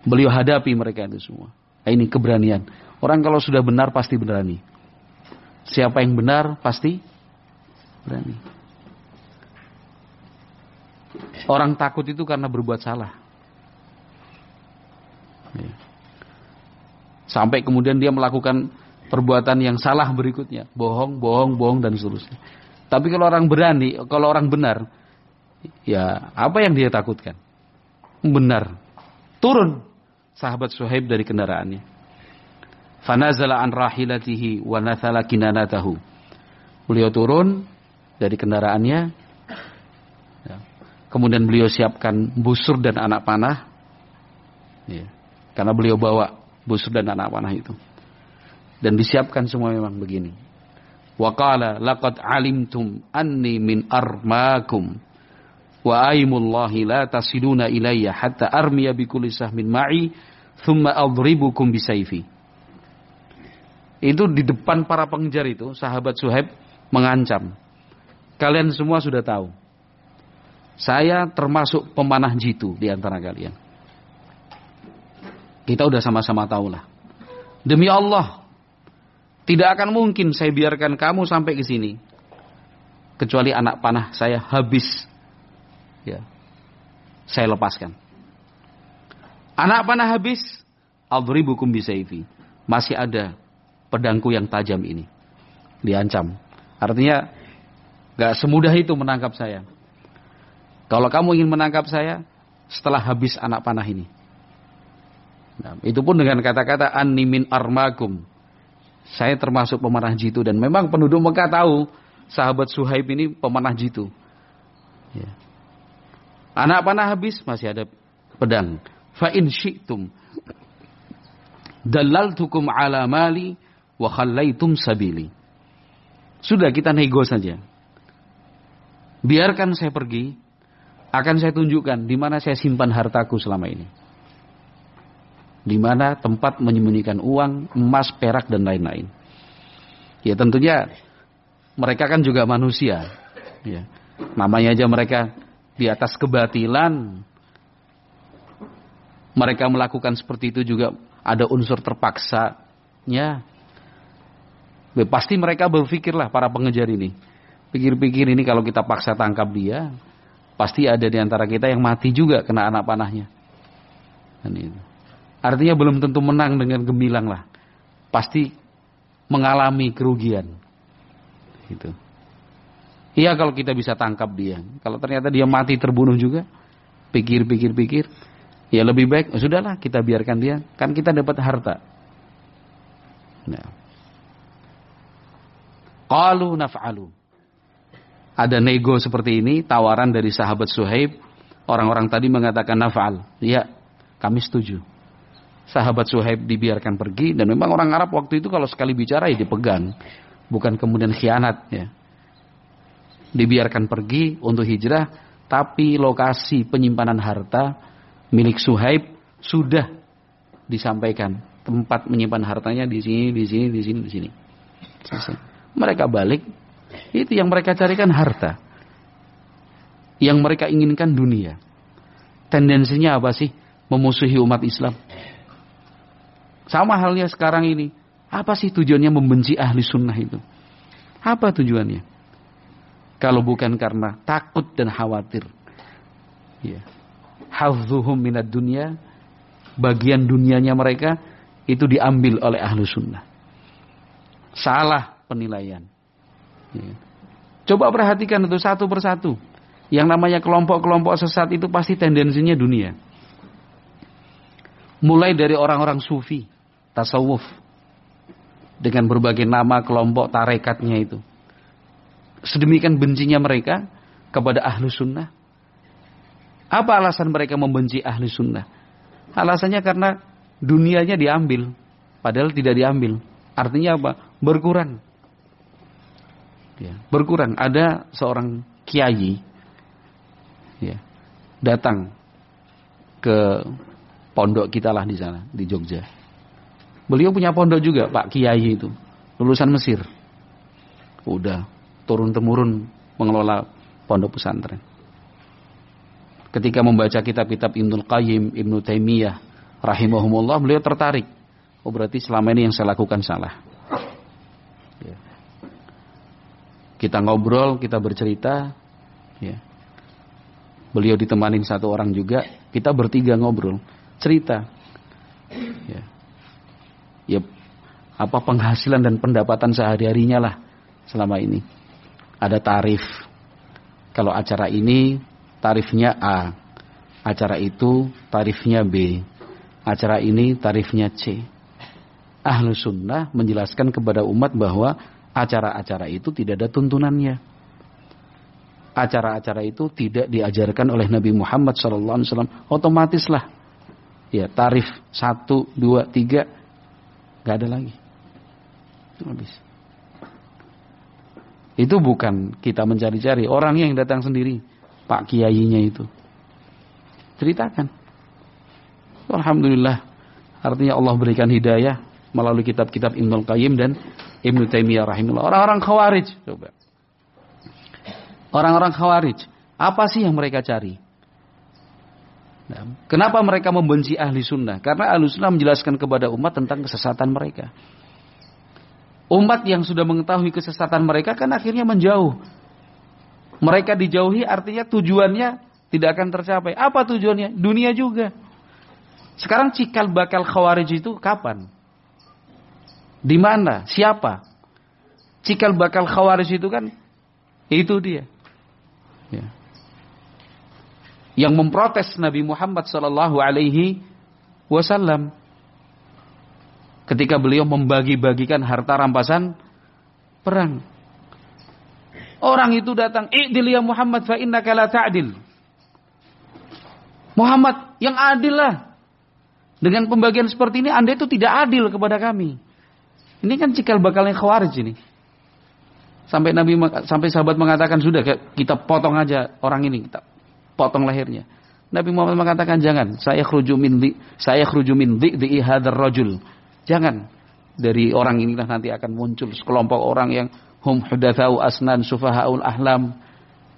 S1: Beliau hadapi mereka itu semua. Nah, ini keberanian. Orang kalau sudah benar pasti berani. Siapa yang benar pasti berani. Orang takut itu karena berbuat salah. Sampai kemudian dia melakukan perbuatan yang salah berikutnya. Bohong, dan seterusnya. Tapi kalau orang berani, kalau orang benar, ya apa yang dia takutkan? Benar. Turun sahabat Suhaib dari kendaraannya. Fanazala an rahilatihi wa nathala kinanatahu. Beliau turun dari kendaraannya. Ya. Kemudian beliau siapkan busur dan anak panah. Ya. Karena beliau bawa busur dan anak panah itu. Dan disiapkan semua memang begini. Wa qala laqad alimtum anni min armakum wa aimullahi la tasiluna ilayya hatta armiya bikulli sahmin ma'i thumma adribukum bisayfi. Itu di depan para pengejar itu, sahabat Suhaib mengancam. Kalian semua sudah tahu. Saya termasuk pemanah jitu di antara kalian. Kita udah sama-sama tahu lah. Demi Allah, tidak akan mungkin saya biarkan kamu sampai ke sini. Kecuali anak panah saya habis. Ya. Saya lepaskan. Anak panah habis, adribukum bisayfi. Masih ada pedangku yang tajam ini. Diancam. Artinya gak semudah itu menangkap saya. Kalau kamu ingin menangkap saya setelah habis anak panah ini. Nah, itu pun dengan kata-kata anni min armakum. Saya termasuk pemanah jitu. Dan memang penduduk Mekah tahu sahabat Suhaib ini pemanah jitu. Ya. Anak panah habis, masih ada pedang. Fa in syi'tum dalaltukum ala mali wa khallaitum sabili. Sudah, kita nego saja. Biarkan saya pergi, akan saya tunjukkan di mana saya simpan hartaku selama ini. Di mana tempat menyembunyikan uang, emas, perak dan lain-lain. Ya tentunya mereka kan juga manusia. Ya. Namanya aja mereka di atas kebatilan. Mereka melakukan seperti itu juga ada unsur terpaksanya. Pasti mereka berpikirlah para pengejar ini. Pikir-pikir ini kalau kita paksa tangkap dia, pasti ada di antara kita yang mati juga kena anak panahnya. Dan itu. Artinya belum tentu menang dengan gemilang lah. Pasti mengalami kerugian. Gitu. Iya kalau kita bisa tangkap dia. Kalau ternyata dia mati terbunuh juga, pikir-pikir, ya lebih baik, sudahlah kita biarkan dia. Kan kita dapat harta. Nah. Qalu naf'alu. Ada nego seperti ini, tawaran dari sahabat Suhaib. Orang-orang tadi mengatakan naf'al. Ya, kami setuju. Sahabat Suhaib dibiarkan pergi. Dan memang orang Arab waktu itu kalau sekali bicara ya dipegang. Bukan kemudian khianat. Ya. Dibiarkan pergi untuk hijrah. Tapi lokasi penyimpanan harta milik Suhaib sudah disampaikan. Tempat menyimpan hartanya di sini, di sini, di sini, di sini. Mereka balik. Itu yang mereka carikan harta. Yang mereka inginkan dunia. Tendensinya apa sih? Memusuhi umat Islam. Sama halnya sekarang ini. Apa sih tujuannya membenci ahli sunnah itu? Apa tujuannya? Kalau bukan karena takut dan khawatir. Ya. Hazzuhum minad dunya. Bagian dunianya mereka itu diambil oleh ahli sunnah. Salah penilaian. Ya. Coba perhatikan itu satu persatu. Yang namanya kelompok-kelompok sesat itu pasti tendensinya dunia. Mulai dari orang-orang sufi, tasawuf, dengan berbagai nama kelompok tarekatnya itu. Sedemikian bencinya mereka kepada ahlu sunnah. Apa alasan mereka membenci ahlu sunnah? Alasannya karena dunianya diambil, padahal tidak diambil. Artinya apa? Berkurang. Ya, berkurang. Ada seorang kiai ya, datang ke pondok kita lah di sana, di Jogja. Beliau punya pondok juga, Pak Kiai itu. Lulusan Mesir. Udah turun-temurun mengelola pondok pesantren. Ketika membaca kitab-kitab Ibnul Qayyim, Ibnu Taimiyah rahimahumullah, beliau tertarik. Oh berarti selama ini yang saya lakukan salah. Ya. Kita ngobrol, kita bercerita. Ya. Beliau ditemani satu orang juga. Kita bertiga ngobrol. Cerita. Ya. Ya, apa penghasilan dan pendapatan sehari-harinya lah selama ini. Ada tarif. Kalau acara ini tarifnya A. Acara itu tarifnya B. Acara ini tarifnya C. Ahlu sunnah menjelaskan kepada umat bahwa acara-acara itu tidak ada tuntunannya. Acara-acara itu tidak diajarkan oleh Nabi Muhammad SAW. Otomatislah. Ya, tarif 1, 2, 3 gak ada lagi. Habis. Itu bukan kita mencari-cari. Orangnya yang datang sendiri. Pak Kiainya itu. Ceritakan. Alhamdulillah. Artinya Allah berikan hidayah melalui kitab-kitab Ibnul Qayyim dan Ibnu Taimiyah rahimahullah. Orang-orang Khawarij, coba. Orang-orang Khawarij, apa sih yang mereka cari? Nah, kenapa mereka membenci ahli sunnah? Karena ahli sunnah menjelaskan kepada umat tentang kesesatan mereka. Umat yang sudah mengetahui kesesatan mereka kan akhirnya menjauh. Mereka dijauhi artinya tujuannya tidak akan tercapai. Apa tujuannya? Dunia juga. Sekarang cikal bakal Khawarij itu kapan? Di mana? Siapa? Cikal bakal Khawarij itu kan itu dia. Ya. Yang memprotes Nabi Muhammad sallallahu alaihi wasallam ketika beliau membagi-bagikan harta rampasan perang. Orang itu datang, "I'dil ya Muhammad fa innaka la ta'dil." Muhammad, yang adil lah. Dengan pembagian seperti ini Anda itu tidak adil kepada kami. Ini kan cikal bakalnya Khawarij ini. Sampai sahabat mengatakan sudah kita potong aja orang ini, kita potong lehernya. Nabi Muhammad mengatakan jangan, saya khruju min dhi'i hadzal rajul. Jangan, dari orang inilah nanti akan muncul sekelompok orang yang hum hudatsau asnan sufahaul ahlam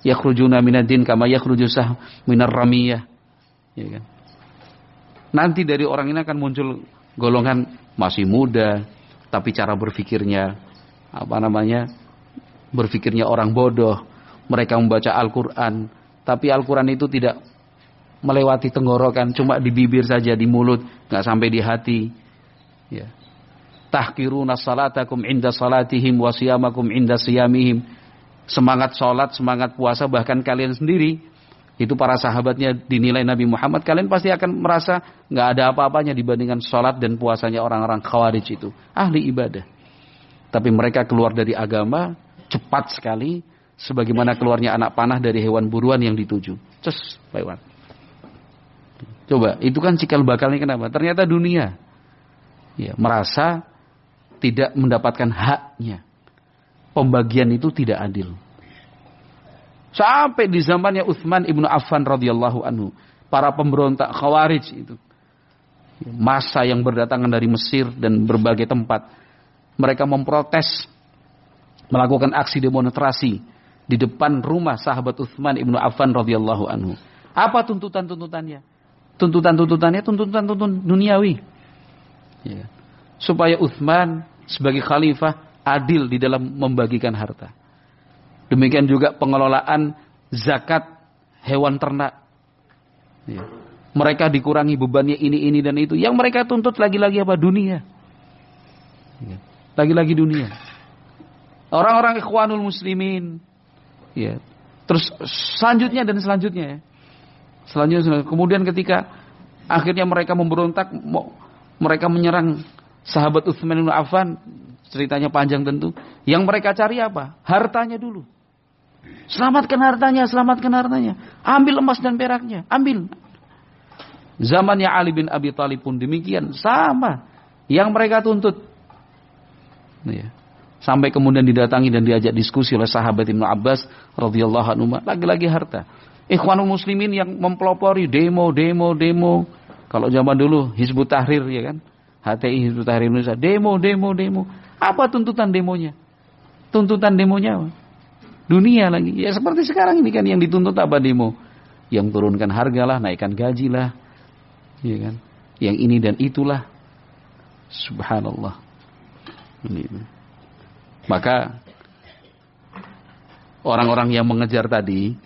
S1: yakhrujuna minad-din kama yakhruju sah minar ramiyah. Ya kan? Nanti dari orang ini akan muncul golongan masih muda tapi cara berpikirnya berpikirnya orang bodoh. Mereka membaca Al-Quran tapi Al-Quran itu tidak melewati tenggorokan, cuma di bibir saja, di mulut, nggak sampai di hati. Ya. Tahqiruna salatakum inda salatihim wa siyamakum inda siyamihim. Semangat salat, semangat puasa bahkan kalian sendiri itu para sahabatnya dinilai Nabi Muhammad, kalian pasti akan merasa nggak ada apa-apanya dibandingkan salat dan puasanya orang-orang Khawarij itu, ahli ibadah. Tapi mereka keluar dari agama cepat sekali, sebagaimana keluarnya anak panah dari hewan buruan yang dituju. Lewat. Coba, itu kan cikal bakalnya kenapa? Ternyata dunia ya, merasa tidak mendapatkan haknya. Pembagian itu tidak adil. Sampai di zamannya Utsman ibnu Affan radhiyallahu anhu, para pemberontak Khawarij itu, massa yang berdatangan dari Mesir dan berbagai tempat, mereka memprotes, melakukan aksi demonstrasi di depan rumah sahabat Utsman ibnu Affan radhiyallahu anhu. Apa tuntutannya? Tuntutan duniawi. Ya. Supaya Utsman sebagai khalifah adil di dalam membagikan harta. Demikian juga pengelolaan zakat hewan ternak. Ya. Mereka dikurangi bebannya ini dan itu. Yang mereka tuntut lagi-lagi apa? Dunia. Ya. Lagi-lagi dunia. Orang-orang Ikhwanul Muslimin. Ya. Terus selanjutnya. Ya. Selanjutnya. Kemudian ketika akhirnya mereka memberontak, mereka menyerang sahabat Utsman bin Affan, ceritanya panjang tentu. Yang mereka cari apa? Hartanya dulu. Selamatkan hartanya. Ambil emas dan peraknya, ambil. Zamannya Ali bin Abi Thalib pun demikian, sama. Yang mereka tuntut. Ya. Sampai kemudian didatangi dan diajak diskusi oleh sahabat Ibnu Abbas radhiyallahu anhu, lagi-lagi harta. Ikhwanul Muslimin yang mempelopori demo. Kalau zaman dulu Hizbut Tahrir ya kan, HTI Hizbut Tahrir Indonesia, demo. Apa tuntutan demonya? Dunia lagi. Ya seperti sekarang ini kan yang dituntut apa demo? Yang turunkan harga lah, naikkan gaji lah, ya kan? Yang ini dan itulah. Subhanallah. Ini. Maka orang-orang yang mengejar tadi,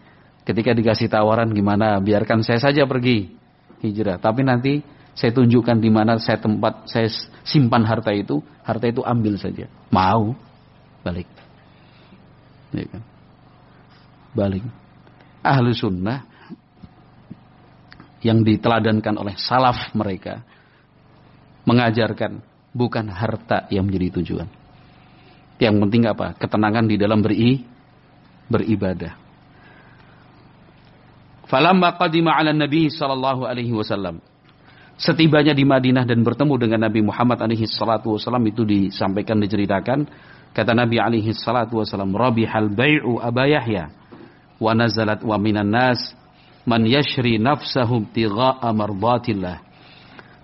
S1: ketika dikasih tawaran gimana, biarkan saya saja pergi hijrah, tapi nanti saya tunjukkan di mana saya simpan harta itu ambil saja. Mau balik, ya kan? Balik. Ahlu sunnah yang diteladankan oleh salaf mereka mengajarkan bukan harta yang menjadi tujuan. Yang penting apa? Ketenangan di dalam beribadah. Falamma qadima 'ala Nabi sallallahu alaihi wasallam. Setibanya di Madinah dan bertemu dengan Nabi Muhammad alaihi salatu wasallam, itu diceritakan, kata Nabi alaihi salatu wasallam, "Rabihal bai'u Aba Yahya." wa nazalat wa minan nas man yashri nafsahu ibtigha'a mardatillah.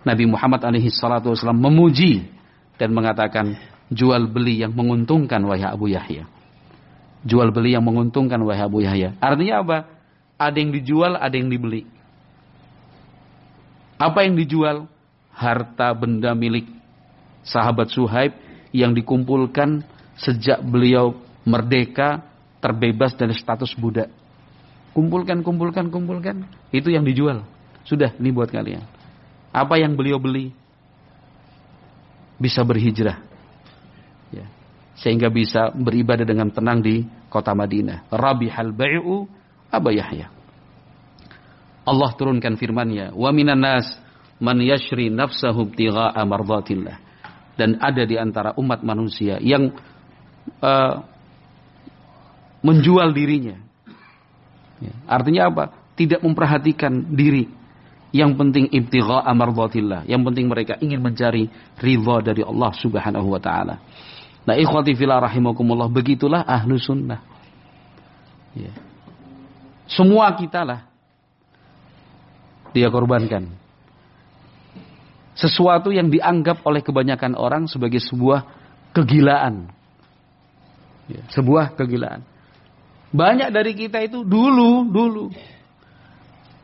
S1: Nabi Muhammad alaihi salatu wasallam memuji dan mengatakan, jual beli yang menguntungkan wahai Abu Yahya. Jual beli yang menguntungkan wahai Abu Yahya. Artinya apa? Ada yang dijual, ada yang dibeli. Apa yang dijual? Harta benda milik sahabat Suhaib yang dikumpulkan sejak beliau merdeka, terbebas dari status budak. Kumpulkan. Itu yang dijual. Sudah, ini buat kalian. Apa yang beliau beli? Bisa berhijrah. Ya. Sehingga bisa beribadah dengan tenang di kota Madinah. Rabihal bai'u Aba Yahya. Allah turunkan firman-Nya, wa minan nas man yashri nafsahu ibtigha'a mardatillah. Dan ada di antara umat manusia yang menjual dirinya. Ya. Artinya apa? Tidak memperhatikan diri. Yang penting ibtigha'a mardatillah. Yang penting mereka ingin mencari ridha dari Allah Subhanahu wa taala. Nah, ikhwati fillah rahimakumullah, begitulah ahlu sunnah. Ya. Semua kita lah dia korbankan. Sesuatu yang dianggap oleh kebanyakan orang sebagai sebuah kegilaan. Ya, sebuah kegilaan. Banyak dari kita itu dulu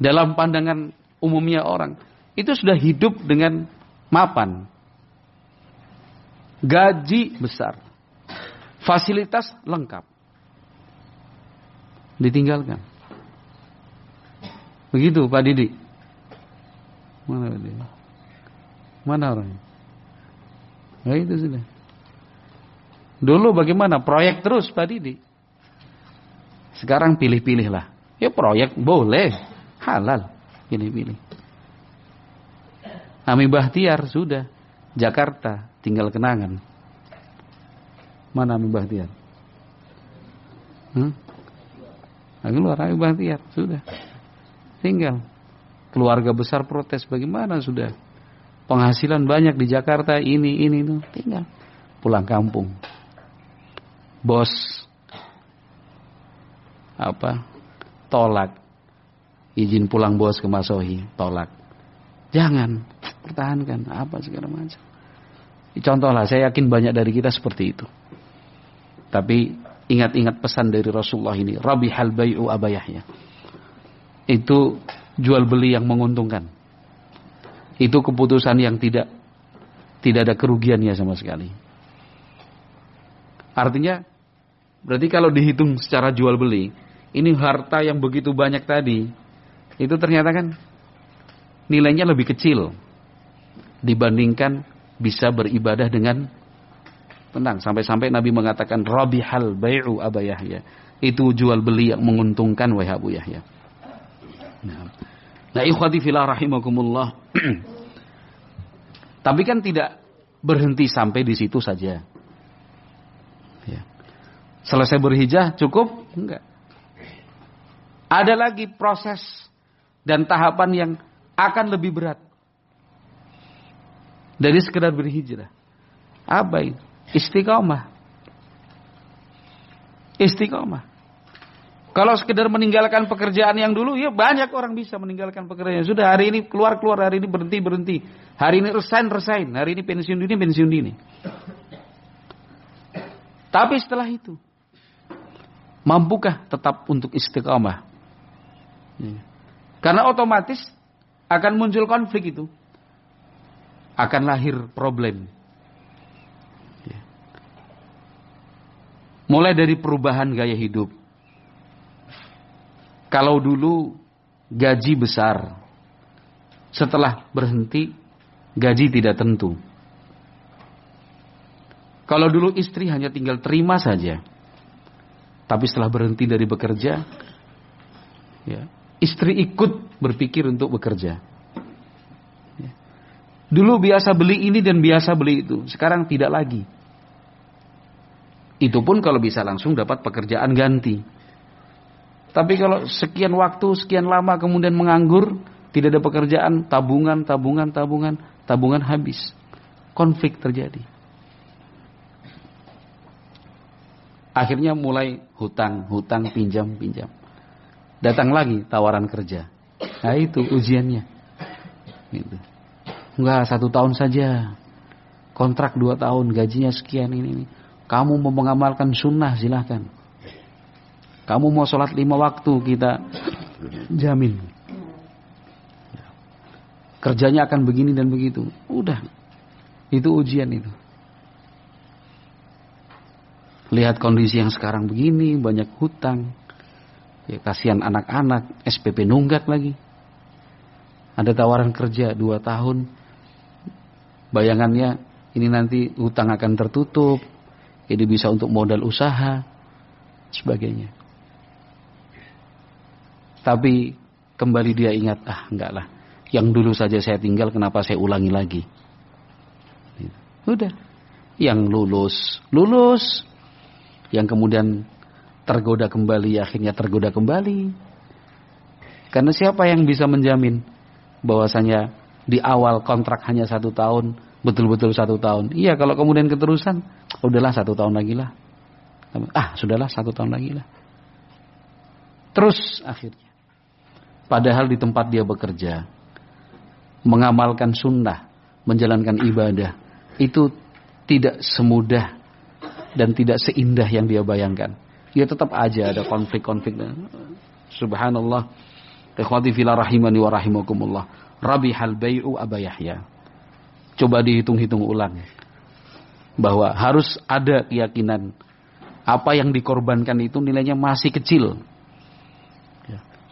S1: dalam pandangan umumnya orang itu sudah hidup dengan mapan. Gaji besar. Fasilitas lengkap. Ditinggalkan. Begitu Pak Didi. Mana dia? Mana orangnya? Nah, itu sudah. Dulu bagaimana? Proyek terus Pak Didi. Sekarang pilih-pilih lah. Ya proyek boleh. Halal. Pilih-pilih. Ami Bahtiar sudah. Jakarta. Tinggal kenangan. Mana Ami Bahtiar? Keluar Ami Bahtiar. Sudah. Tinggal. Keluarga besar protes. Bagaimana sudah? Penghasilan banyak di Jakarta. Ini itu. Tinggal. Pulang kampung. Bos. Tolak. Izin pulang bos ke Masohi. Tolak. Jangan. Pertahankan. Apa segala macam. Contohlah. Saya yakin banyak dari kita seperti itu. Tapi ingat-ingat pesan dari Rasulullah ini. Rabihal bai'u Aba Yahya. Itu jual beli yang menguntungkan. Itu keputusan yang tidak ada kerugiannya sama sekali. Artinya, berarti kalau dihitung secara jual beli, ini harta yang begitu banyak tadi, itu ternyata kan nilainya lebih kecil dibandingkan bisa beribadah dengan tenang. Sampai-sampai Nabi mengatakan Rabihal bai'u Aba Yahya. Itu jual beli yang menguntungkan wahai Abu Yahya. Nah, ikhwati fillah rahimakumullah. Tapi kan tidak berhenti sampai di situ saja. Ya. Selesai berhijrah cukup? Enggak. Ada lagi proses dan tahapan yang akan lebih berat dari sekedar berhijrah. Apa itu? Istiqomah. Kalau sekedar meninggalkan pekerjaan yang dulu, ya banyak orang bisa meninggalkan pekerjaan. Sudah hari ini keluar, hari ini berhenti. Hari ini resign, hari ini pensiun dini. Tapi setelah itu, mampukah tetap untuk istiqamah? Karena otomatis akan muncul konflik itu. Akan lahir problem. Mulai dari perubahan gaya hidup. Kalau dulu gaji besar, setelah berhenti gaji tidak tentu. Kalau dulu istri hanya tinggal terima saja, tapi setelah berhenti dari bekerja, ya, istri ikut berpikir untuk bekerja. Ya. Dulu biasa beli ini dan biasa beli itu, sekarang tidak lagi. Itu pun kalau bisa langsung dapat pekerjaan ganti. Tapi kalau sekian waktu, sekian lama kemudian menganggur, tidak ada pekerjaan, tabungan habis. Konflik terjadi. Akhirnya mulai hutang, pinjam. Datang lagi tawaran kerja. Nah itu ujiannya. Gitu. Enggak, 1 tahun saja. Kontrak 2 tahun, gajinya sekian ini. Kamu mau mengamalkan sunnah silahkan. Kamu mau sholat 5 waktu, kita jamin. Kerjanya akan begini dan begitu. Udah. Itu ujian itu. Lihat kondisi yang sekarang begini, banyak hutang. Ya, kasihan anak-anak, SPP nunggak lagi. Ada tawaran kerja 2 tahun. Bayangannya ini nanti hutang akan tertutup. Ini bisa untuk modal usaha, sebagainya. Tapi kembali dia ingat, enggak lah. Yang dulu saja saya tinggal, kenapa saya ulangi lagi? Udah. Yang lulus. Yang kemudian tergoda kembali, akhirnya tergoda kembali. Karena siapa yang bisa menjamin bahwasanya di awal kontrak hanya 1 tahun, betul-betul 1 tahun. Iya, kalau kemudian keterusan, udahlah 1 tahun lagi lah. Sudahlah 1 tahun lagi lah. Terus akhirnya. Padahal di tempat dia bekerja, mengamalkan sunnah, menjalankan ibadah, itu tidak semudah dan tidak seindah yang dia bayangkan. Ya tetap aja ada konflik-konflik. Subhanallah. Ikhwati fillah rahimani wa rahimakumullah. Rabihal bai'u Aba Yahya. Coba dihitung-hitung ulang. Bahwa harus ada keyakinan apa yang dikorbankan itu nilainya masih kecil.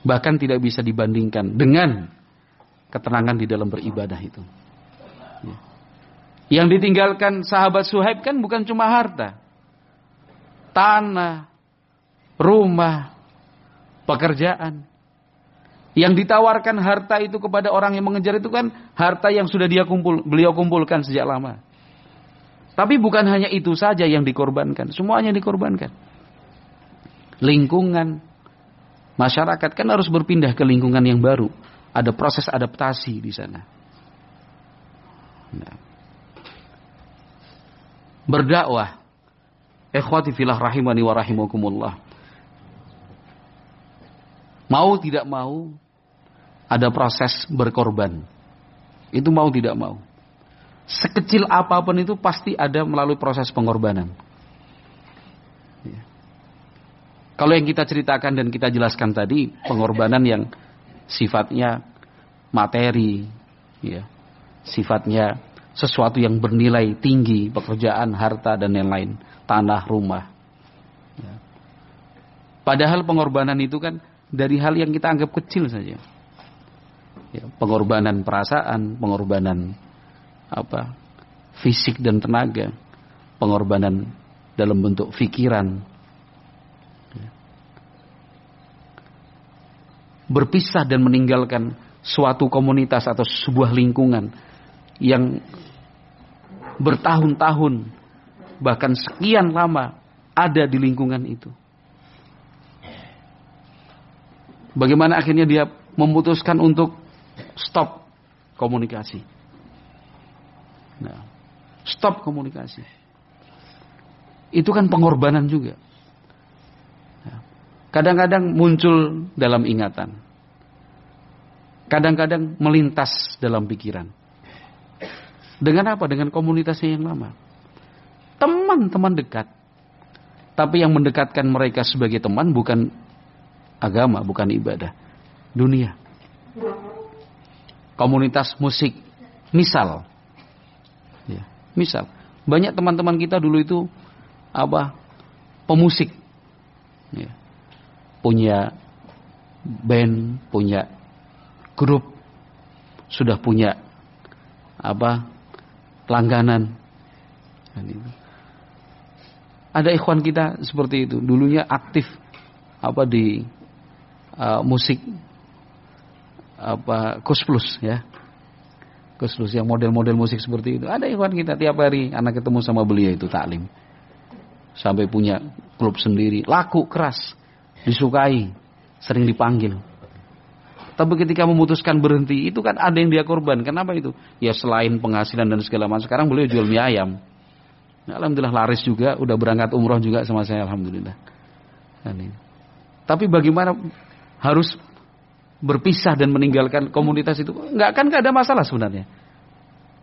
S1: Bahkan tidak bisa dibandingkan dengan ketenangan di dalam beribadah itu. Yang ditinggalkan sahabat Suhaib kan bukan cuma harta. Tanah, rumah, pekerjaan. Yang ditawarkan harta itu kepada orang yang mengejar itu kan harta yang sudah beliau kumpulkan sejak lama. Tapi bukan hanya itu saja yang dikorbankan, semuanya dikorbankan. Lingkungan, masyarakat kan harus berpindah ke lingkungan yang baru. Ada proses adaptasi di sana. Nah. Berdakwah, ikhwati fillah rahimani wa rahimakumullah. Mau tidak mau ada proses berkorban. Itu mau tidak mau. Sekecil apapun itu pasti ada melalui proses pengorbanan. Ya. Kalau yang kita ceritakan dan kita jelaskan tadi, pengorbanan yang sifatnya materi, ya, sifatnya sesuatu yang bernilai tinggi, pekerjaan, harta dan lain-lain, tanah, rumah. Ya. Padahal pengorbanan itu kan dari hal yang kita anggap kecil saja. Ya, pengorbanan perasaan, pengorbanan fisik dan tenaga, pengorbanan dalam bentuk pikiran. Ya. Berpisah dan meninggalkan suatu komunitas atau sebuah lingkungan yang bertahun-tahun bahkan sekian lama ada di lingkungan itu. Bagaimana akhirnya dia memutuskan untuk stop komunikasi. Nah, stop komunikasi. Itu kan pengorbanan juga. Kadang-kadang muncul dalam ingatan. Kadang-kadang melintas dalam pikiran. Dengan apa? Dengan komunitasnya yang lama. Teman-teman dekat. Tapi yang mendekatkan mereka sebagai teman bukan agama, bukan ibadah. Dunia. Komunitas musik. Misal. Ya, misal. Banyak teman-teman kita dulu itu pemusik. Ya. Punya band, punya grup, sudah punya langganan. Ada ikhwan kita seperti itu, dulunya aktif di musik Kus Plus ya. Kus Plus yang model-model musik seperti itu. Ada ikhwan kita tiap hari anak ketemu sama beliau itu taklim. Sampai punya klub sendiri, laku keras, disukai, sering dipanggil. Tapi ketika memutuskan berhenti, itu kan ada yang dia korban. Kenapa itu? Ya selain penghasilan dan segala macam. Sekarang beliau jual mie ayam. Alhamdulillah laris juga, udah berangkat umroh juga sama saya, alhamdulillah. Tapi bagaimana harus berpisah dan meninggalkan komunitas itu. Nggak ada masalah sebenarnya.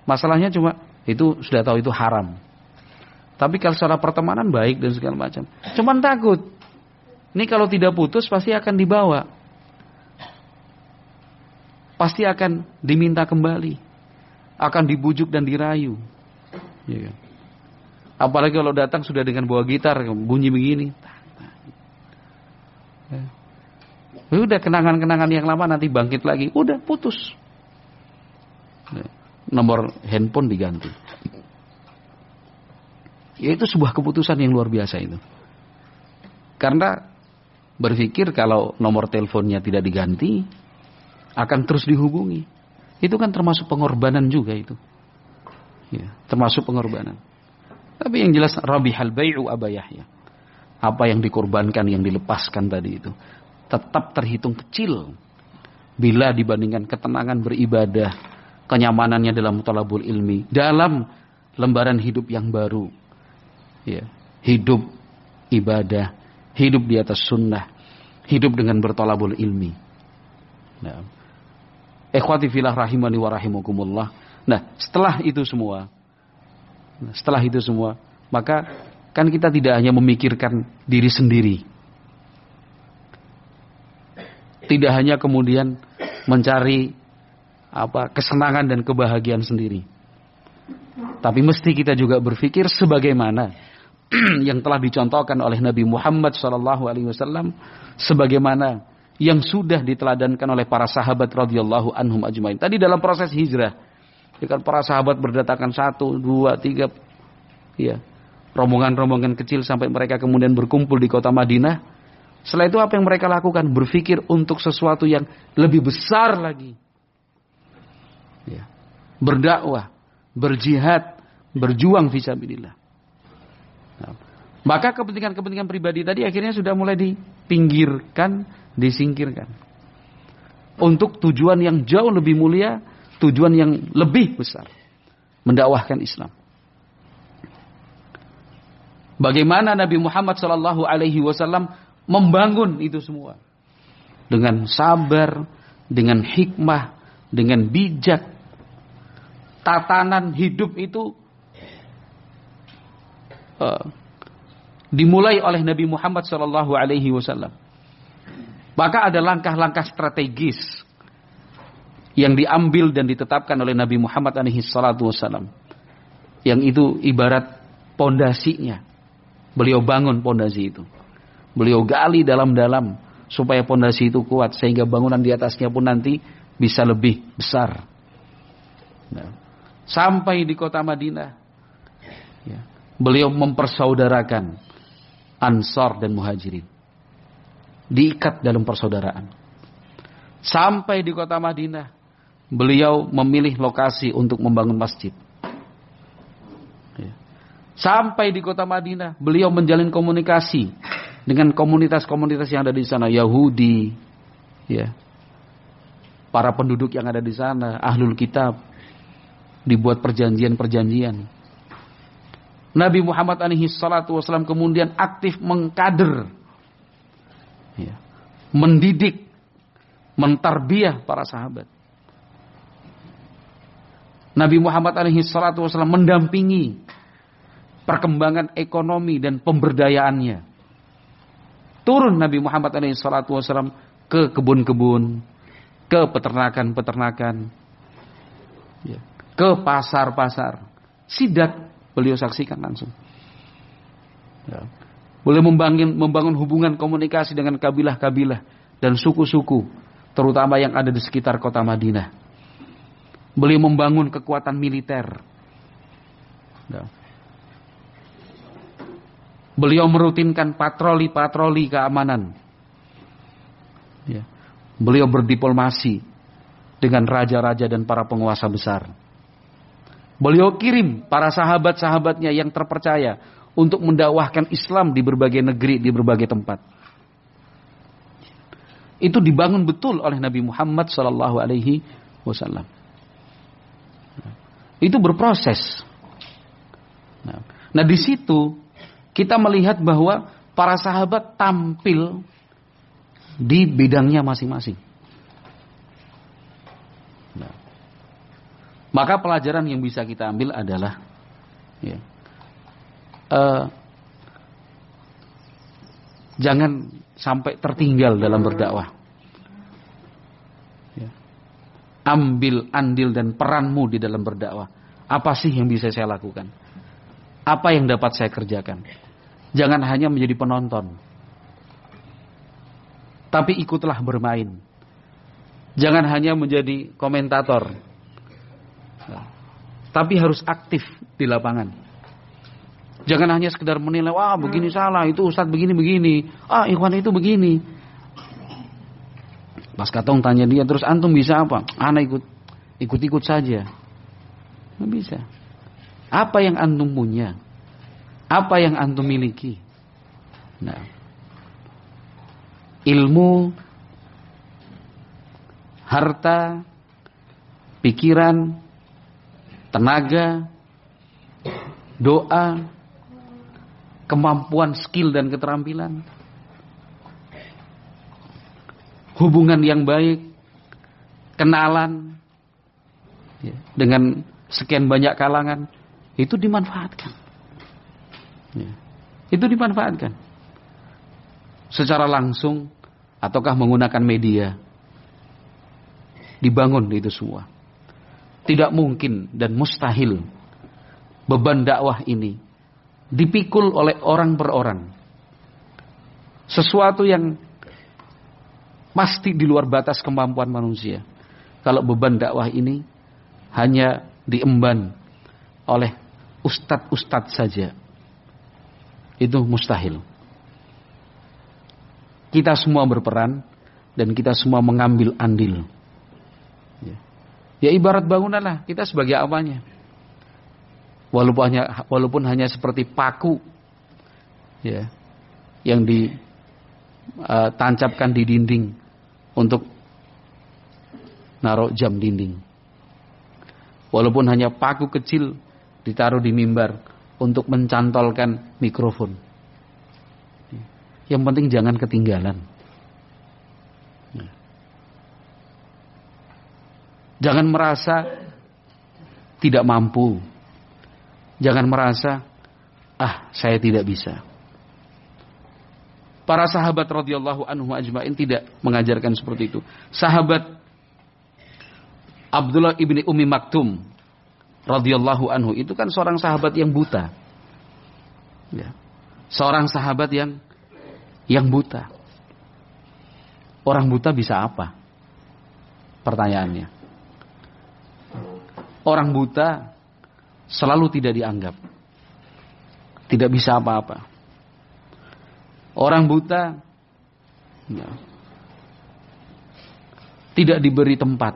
S1: Masalahnya cuma itu sudah tahu itu haram. Tapi kalau secara pertemanan baik dan segala macam. Cuman takut. Ini kalau tidak putus pasti akan dibawa. Pasti akan diminta kembali. Akan dibujuk dan dirayu. Ya. Apalagi kalau datang sudah dengan bawa gitar, bunyi begini. Ya. Udah kenangan-kenangan yang lama nanti bangkit lagi. Udah putus. Ya. Nomor handphone diganti. Ya itu sebuah keputusan yang luar biasa itu. Karena berpikir kalau nomor teleponnya tidak diganti, akan terus dihubungi. Itu kan termasuk pengorbanan juga itu. Ya, termasuk pengorbanan. Tapi yang jelas rabihal bai'u Aba Yahya. Apa yang dikorbankan, yang dilepaskan tadi itu tetap terhitung kecil bila dibandingkan ketenangan beribadah, kenyamanannya dalam thalabul ilmi, dalam lembaran hidup yang baru. Ya, hidup ibadah, hidup di atas sunnah, hidup dengan berthalabul ilmi. Nah, ikhwati fillah rahimani wa rahimakumullah. Nah, setelah itu semua, maka kan kita tidak hanya memikirkan diri sendiri. Tidak hanya kemudian mencari kesenangan dan kebahagiaan sendiri. Tapi mesti kita juga berpikir sebagaimana yang telah dicontohkan oleh Nabi Muhammad SAW, sebagaimana yang sudah diteladankan oleh para sahabat radhiyallahu anhum ajmain. Tadi dalam proses hijrah, kan para sahabat berdatangan 1, 2, 3, ya, rombongan-rombongan kecil sampai mereka kemudian berkumpul di kota Madinah. Setelah itu apa yang mereka lakukan? Berpikir untuk sesuatu yang lebih besar lagi. Ya. Berdakwah, berjihad, berjuang fisabilillah. Nah, maka kepentingan-kepentingan pribadi tadi akhirnya sudah mulai dipinggirkan, disingkirkan. Untuk tujuan yang jauh lebih mulia, tujuan yang lebih besar. Mendakwahkan Islam. Bagaimana Nabi Muhammad SAW membangun itu semua. Dengan sabar, dengan hikmah, dengan bijak. Tatanan hidup itu dimulai oleh Nabi Muhammad SAW. Maka ada langkah-langkah strategis yang diambil dan ditetapkan oleh Nabi Muhammad SAW. Yang itu ibarat pondasinya. Beliau bangun pondasi itu. Beliau gali dalam-dalam supaya pondasi itu kuat sehingga bangunan di atasnya pun nanti bisa lebih besar. Nah, sampai di kota Madinah, ya, beliau mempersaudarakan Ansar dan Muhajirin. Diikat dalam persaudaraan. Sampai di kota Madinah, beliau memilih lokasi untuk membangun masjid. Ya. Sampai di kota Madinah, beliau menjalin komunikasi dengan komunitas-komunitas yang ada di sana, Yahudi, ya, para penduduk yang ada di sana, ahlul kitab, dibuat perjanjian-perjanjian. Nabi Muhammad SAW kemudian aktif mengkader, ya, mendidik, mentarbiyah para sahabat. Nabi Muhammad SAW mendampingi perkembangan ekonomi dan pemberdayaannya. Turun Nabi Muhammad SAW ke kebun-kebun, ke peternakan-peternakan, ya, ke pasar-pasar. Sidak beliau saksikan langsung. Ya. Boleh membangun hubungan komunikasi dengan kabilah-kabilah dan suku-suku, terutama yang ada di sekitar kota Madinah. Beliau membangun kekuatan militer. Ya. Beliau merutinkan patroli-patroli keamanan. Ya. Beliau berdiplomasi dengan raja-raja dan para penguasa besar. Beliau kirim para sahabat-sahabatnya yang terpercaya untuk mendakwahkan Islam di berbagai negeri, di berbagai tempat. Itu dibangun betul oleh Nabi Muhammad SAW. Itu berproses. Nah, di situ kita melihat bahwa para sahabat tampil di bidangnya masing-masing. Nah, maka pelajaran yang bisa kita ambil adalah ya, jangan sampai tertinggal dalam berdakwah. Ya. Ambil andil dan peranmu di dalam berdakwah. Apa sih yang bisa saya lakukan? Apa yang dapat saya kerjakan? Jangan hanya menjadi penonton, tapi ikutlah bermain. Jangan hanya menjadi komentator, tapi harus aktif di lapangan. Jangan hanya sekedar menilai, wah begini salah, itu ustadz begini-begini, ikhwan itu begini. Pas Katong tanya dia, terus antum bisa apa? Ana ikut saja. Nggak bisa. Apa yang antum punya? Apa yang antum miliki? Nah, ilmu, harta, pikiran, tenaga, doa, kemampuan, skill dan keterampilan, hubungan yang baik, kenalan ya, dengan sekian banyak kalangan, itu dimanfaatkan. Ya, itu dimanfaatkan secara langsung ataukah menggunakan media. Dibangun itu semua. Tidak mungkin dan mustahil beban dakwah ini dipikul oleh orang per orang. Sesuatu yang pasti di luar batas kemampuan manusia. Kalau beban dakwah ini hanya diemban oleh ustadz-ustadz saja, itu mustahil. Kita semua berperan dan kita semua mengambil andil. Ya ibarat bangunan lah, kita sebagai apanya. Walaupun hanya seperti paku ya, yang ditancapkan di dinding untuk naruh jam dinding. Walaupun hanya paku kecil ditaruh di mimbar untuk mencantolkan mikrofon. Yang penting jangan ketinggalan. Jangan merasa tidak mampu. Jangan merasa saya tidak bisa. Para sahabat radhiyallahu anhum ajma'in tidak mengajarkan seperti itu. Sahabat Abdullah ibni Ummi Maktum radhiyallahu anhu itu kan seorang sahabat yang buta. Ya. Seorang sahabat yang buta. Orang buta bisa apa? Pertanyaannya. Orang buta selalu tidak dianggap. Tidak bisa apa-apa. Orang buta ya, tidak diberi tempat.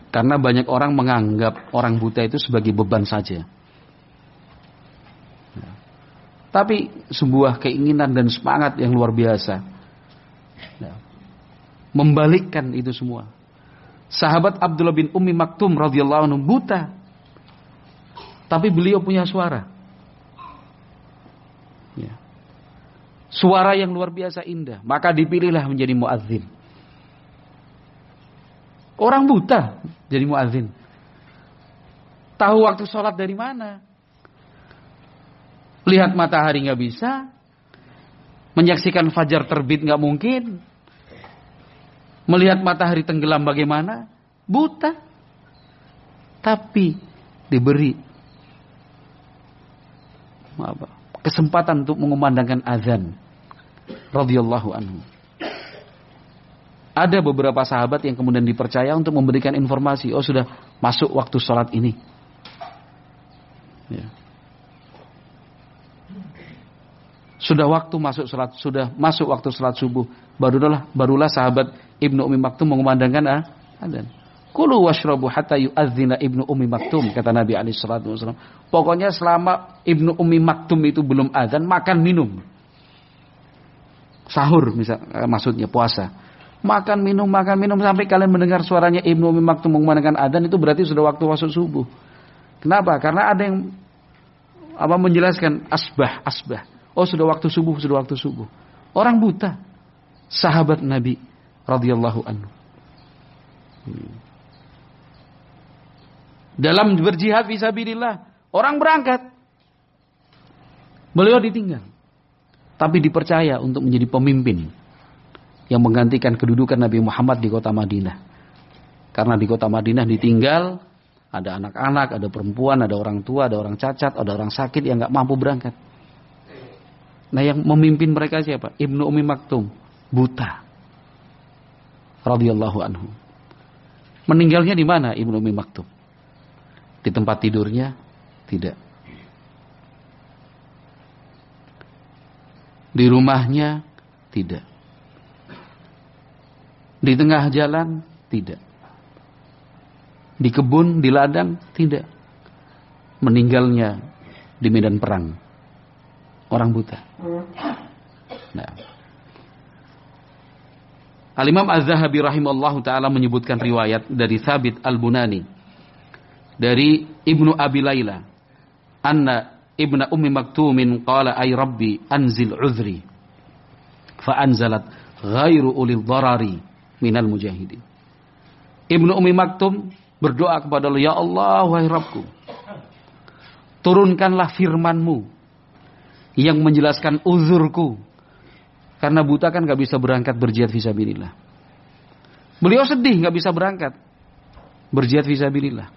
S1: Karena banyak orang menganggap orang buta itu sebagai beban saja. Ya. Tapi sebuah keinginan dan semangat yang luar biasa ya, membalikkan itu semua. Sahabat Abdullah bin Ummi Maktum radhiyallahu anhu buta, tapi beliau punya suara. Ya. Suara yang luar biasa indah, maka dipilihlah menjadi muadzin. Orang buta jadi muadzin. Tahu waktu sholat dari mana? Lihat matahari nggak bisa, menyaksikan fajar terbit nggak mungkin. Melihat matahari tenggelam bagaimana? Buta. Tapi diberi kesempatan untuk mengumandangkan azan. Radhiyallahu anhu. Ada beberapa sahabat yang kemudian dipercaya untuk memberikan informasi. Oh sudah masuk waktu sholat ini. Ya. Sudah masuk waktu sholat subuh. Barulah sahabat Ibnu Ummi Maktum mengumandangkan adzan. Kulu washrabu hatta yu'adzina Ibnu Ummi Maktum, kata Nabi alaihi salatu wasallam. Pokoknya selama Ibnu Ummi Maktum itu belum adzan, makan minum. Sahur maksudnya puasa. Makan minum sampai kalian mendengar suaranya Ibnu Ummi Maktum mengumandangkan adzan, itu berarti sudah waktu masuk subuh. Kenapa? Karena ada yang menjelaskan asbah. Oh sudah waktu subuh. Orang buta. sahabat Nabi radhiyallahu anhu. Dalam berjihad fisabilillah, orang berangkat, beliau ditinggal, tapi dipercaya untuk menjadi pemimpin yang menggantikan kedudukan Nabi Muhammad di kota Madinah. Karena di kota Madinah ditinggal, ada anak-anak, ada perempuan, ada orang tua, ada orang cacat, ada orang sakit yang nggak mampu berangkat. Nah, yang memimpin mereka siapa? Ibnu Ummi Maktum, buta, radhiyallahu anhu. Meninggalnya di mana Ibnu Ummi Maktum? Di tempat tidurnya? Tidak. Di rumahnya? Tidak. Di tengah jalan? Tidak. Di kebun, di ladang? Tidak. Meninggalnya di medan perang. Orang buta. Nah. Al-Imam Az-Zahabi rahimallahu ta'ala menyebutkan riwayat dari Thabit Al-Bunani, dari Ibnu Abi Layla, anna Ibnu Ummi Maktumin qala ay rabbi anzil uzri fa anzalat ghairu ulil dharari minal mujahidin. Ibnu Ummi Maktum berdoa kepada Allah, ya Allah, wahai Rabbku, turunkanlah firman-Mu yang menjelaskan uzurku, karena buta kan gak bisa berangkat berjihad fisabilillah. Beliau sedih gak bisa berangkat berjihad fisabilillah,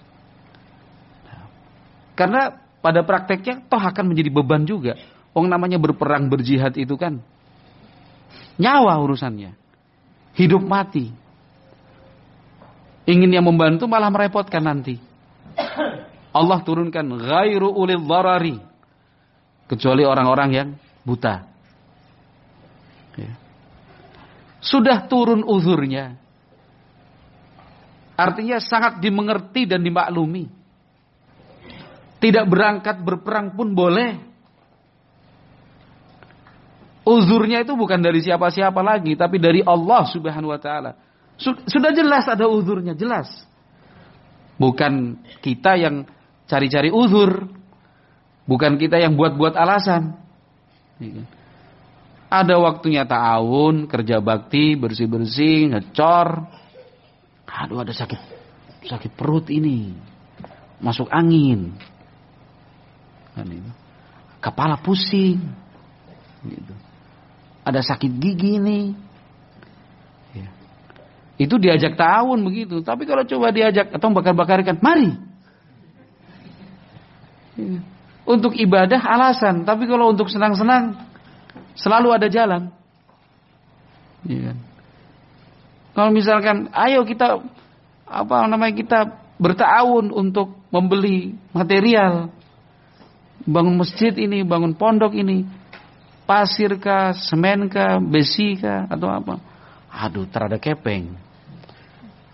S1: karena pada prakteknya toh akan menjadi beban juga. Wong namanya berperang berjihad itu kan nyawa urusannya, hidup mati. Ingin yang membantu malah merepotkan nanti. Allah turunkan ghairu ulil dharari, kecuali orang-orang yang buta. Ya. Sudah turun uzurnya, artinya sangat dimengerti dan dimaklumi. Tidak berangkat berperang pun boleh. Uzurnya itu bukan dari siapa-siapa lagi, tapi dari Allah Subhanahu wa ta'ala. Sudah jelas ada uzurnya, jelas. Bukan kita yang cari-cari uzur, bukan kita yang buat-buat alasan. Ada waktunya ta'awun, kerja bakti, bersih-bersih, ngecor. Aduh, ada sakit perut ini, masuk angin, kepala pusing, gitu. Ada sakit gigi nih. Ya. Itu diajak ta'awun begitu. Tapi kalau coba diajak atau bakar-bakarkan, mari. Ya. Untuk ibadah alasan, tapi kalau untuk senang-senang selalu ada jalan. Ya. Kalau misalkan, ayo kita kita berta'awun untuk membeli material, bangun masjid ini, bangun pondok ini, pasir kah, semen kah, besi kah, atau apa? Aduh, terada kepeng.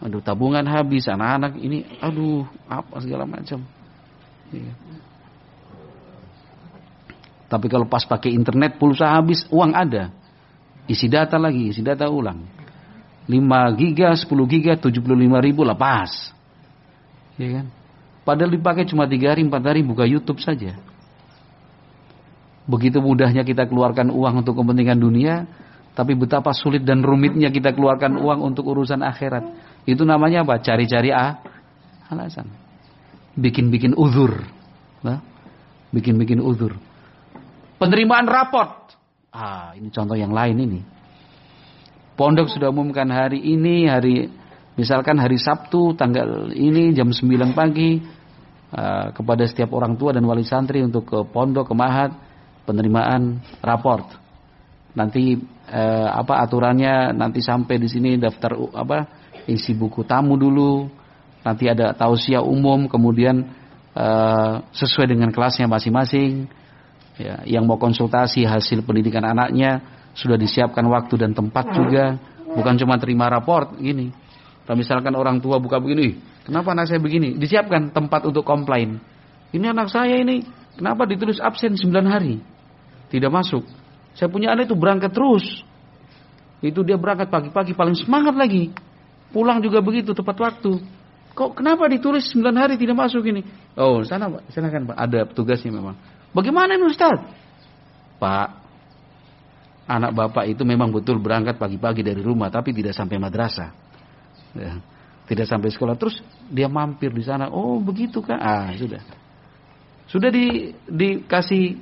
S1: Aduh, tabungan habis, anak-anak ini, aduh, apa segala macam. Ya. Tapi kalau pas pakai internet, pulsa habis, uang ada. Isi data lagi, isi data ulang. 5 giga, 10 giga, 75.000 lepas. Ya kan? Padahal dipakai cuma 3 hari, 4 hari, buka YouTube saja. Begitu mudahnya kita keluarkan uang untuk kepentingan dunia, tapi betapa sulit dan rumitnya kita keluarkan uang untuk urusan akhirat. Itu namanya apa? Cari-cari alasan. Bikin-bikin uzur. Nah, bikin-bikin uzur. Penerimaan raport. Ini contoh yang lain ini. Pondok sudah umumkan hari ini, misalkan hari Sabtu tanggal ini jam 9 pagi kepada setiap orang tua dan wali santri untuk ke pondok, ke mahat, penerimaan raport. Nanti aturannya, nanti sampai di sini daftar isi buku tamu dulu, nanti ada tausiah umum, kemudian sesuai dengan kelasnya masing-masing. Ya, yang mau konsultasi hasil pendidikan anaknya sudah disiapkan waktu dan tempat juga, bukan cuma terima raport gini. Kalau misalkan orang tua buka begini, kenapa anak saya begini? Disiapkan tempat untuk komplain. Ini anak saya ini, kenapa ditulis absen 9 hari? Tidak masuk. Saya punya anak itu berangkat terus. Itu dia berangkat pagi-pagi paling semangat lagi. Pulang juga begitu tepat waktu. Kok kenapa ditulis 9 hari tidak masuk ini? Oh, sana Pak, silakan Pak. Ada petugasnya memang. Bagaimana ini Ustaz? Pak, anak bapak itu memang betul berangkat pagi-pagi dari rumah, tapi tidak sampai madrasah, ya, tidak sampai sekolah. Terus dia mampir di sana, oh begitu kan? Sudah dikasih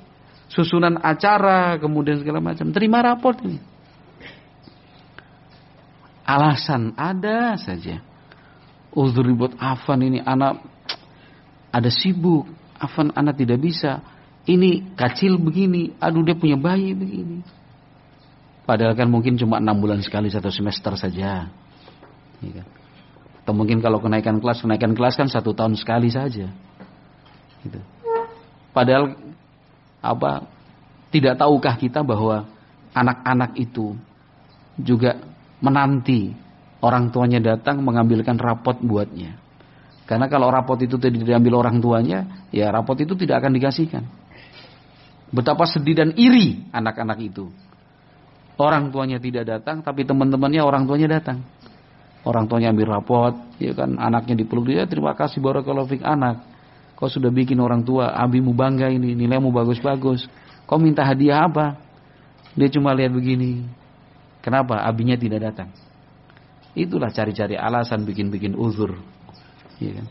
S1: susunan acara, kemudian segala macam, terima raport ini. Alasan ada saja. Uzur buat Afan ini anak ada sibuk, Afan anak tidak bisa. Ini kecil begini, aduh dia punya bayi begini. Padahal kan mungkin cuma 6 bulan sekali 1 semester saja. Ya kan? Atau mungkin kalau kenaikan kelas kan 1 tahun sekali saja. Gitu. Padahal tidak tahukah kita bahwa anak-anak itu juga menanti orang tuanya datang mengambilkan rapot buatnya. Karena kalau rapot itu tidak diambil orang tuanya, ya rapot itu tidak akan dikasihkan. Betapa sedih dan iri anak-anak itu. Orang tuanya tidak datang, tapi teman-temannya orang tuanya datang. Orang tuanya ambil rapot, ya kan, anaknya dipeluk dia, terima kasih barakallahu fik anak. Kau sudah bikin orang tua, abimu bangga ini, nilaimu bagus-bagus. Kau minta hadiah apa? Dia cuma lihat begini. Kenapa? Abinya tidak datang. Itulah cari-cari alasan, bikin-bikin uzur. Ya kan?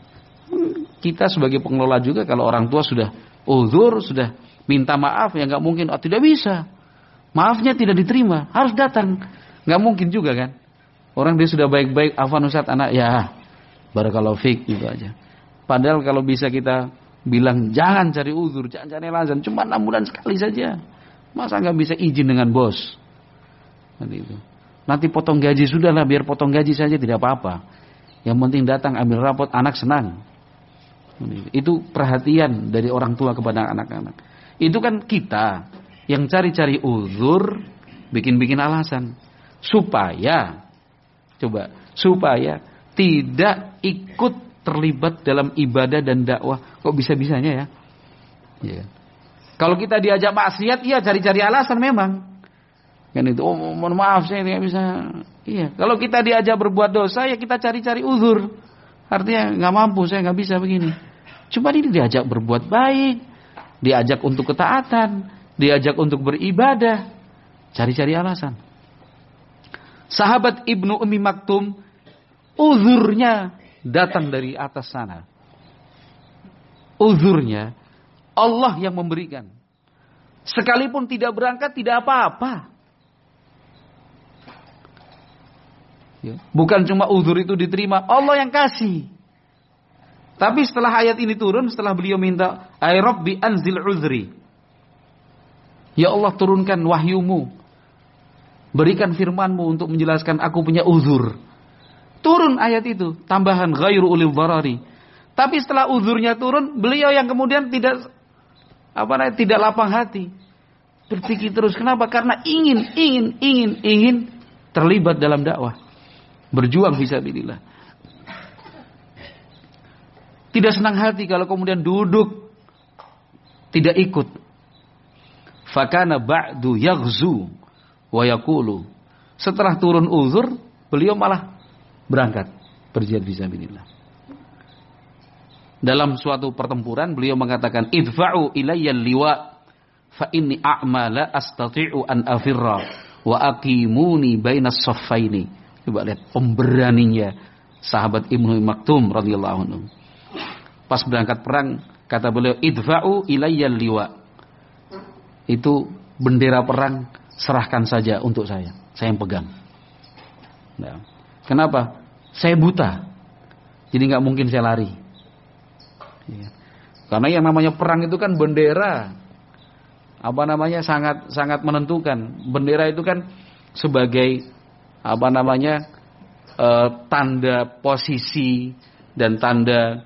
S1: Kita sebagai pengelola juga kalau orang tua sudah uzur, sudah minta maaf, ya nggak mungkin, tidak bisa. Maafnya tidak diterima, harus datang. Nggak mungkin juga kan? Orang dia sudah baik-baik, afwan Ustaz anak, ya barakallahu fik gitu aja. Padahal kalau bisa kita bilang jangan cari uzur, jangan cari alasan, cuma 6 bulan sekali saja. Masa nggak bisa izin dengan bos? Nanti potong gaji, sudahlah biar potong gaji saja, tidak apa-apa. Yang penting datang ambil rapot, anak senang. Itu perhatian dari orang tua kepada anak-anak. Itu kan kita yang cari-cari uzur, bikin-bikin alasan supaya tidak ikut terlibat dalam ibadah dan dakwah. Kok bisa-bisanya ya? Ya. Kalau kita diajak maksiat, iya cari-cari alasan memang. Kan itu, oh mohon maaf saya tidak bisa. Iya, kalau kita diajak berbuat dosa ya kita cari-cari uzur. Artinya nggak mampu, saya nggak bisa begini. Cuma ini diajak berbuat baik, diajak untuk ketaatan, diajak untuk beribadah, cari-cari alasan. Sahabat Ibnu Ummi Maktum, uzurnya datang dari atas sana. Uzurnya Allah yang memberikan. Sekalipun tidak berangkat tidak apa-apa. Bukan cuma uzur itu diterima, Allah yang kasih. Tapi setelah ayat ini turun, setelah beliau minta, ay Rabbi anzil uzri, ya Allah turunkan wahyumu, berikan firmanmu untuk menjelaskan aku punya uzur. Turun ayat itu, tambahan ghairu ulil dharari. Tapi setelah uzurnya turun, beliau yang kemudian tidak lapang hati, berpikir terus. Kenapa? Karena ingin terlibat dalam dakwah, berjuang fisabilillah. Tidak senang hati kalau kemudian duduk tidak ikut. Fakana ba'du yaghzu wa yaqulu. Setelah turun uzur, beliau malah berangkat berjihad fisabilillah. Dalam suatu pertempuran beliau mengatakan, idfa'u ilayya liwa fa inni a'mala astati'u an afirra wa aqimuni bainas saffaini. Coba lihat pemberaninya sahabat Ibnu Maktum radhiyallahu anhu. Pas berangkat perang, kata beliau, idfa'u ilayya liwa. Itu bendera perang, serahkan saja untuk saya yang pegang. Nah, kenapa? Saya buta, jadi nggak mungkin saya lari. Ya. Karena yang namanya perang itu kan bendera, sangat menentukan. Bendera itu kan sebagai tanda posisi dan tanda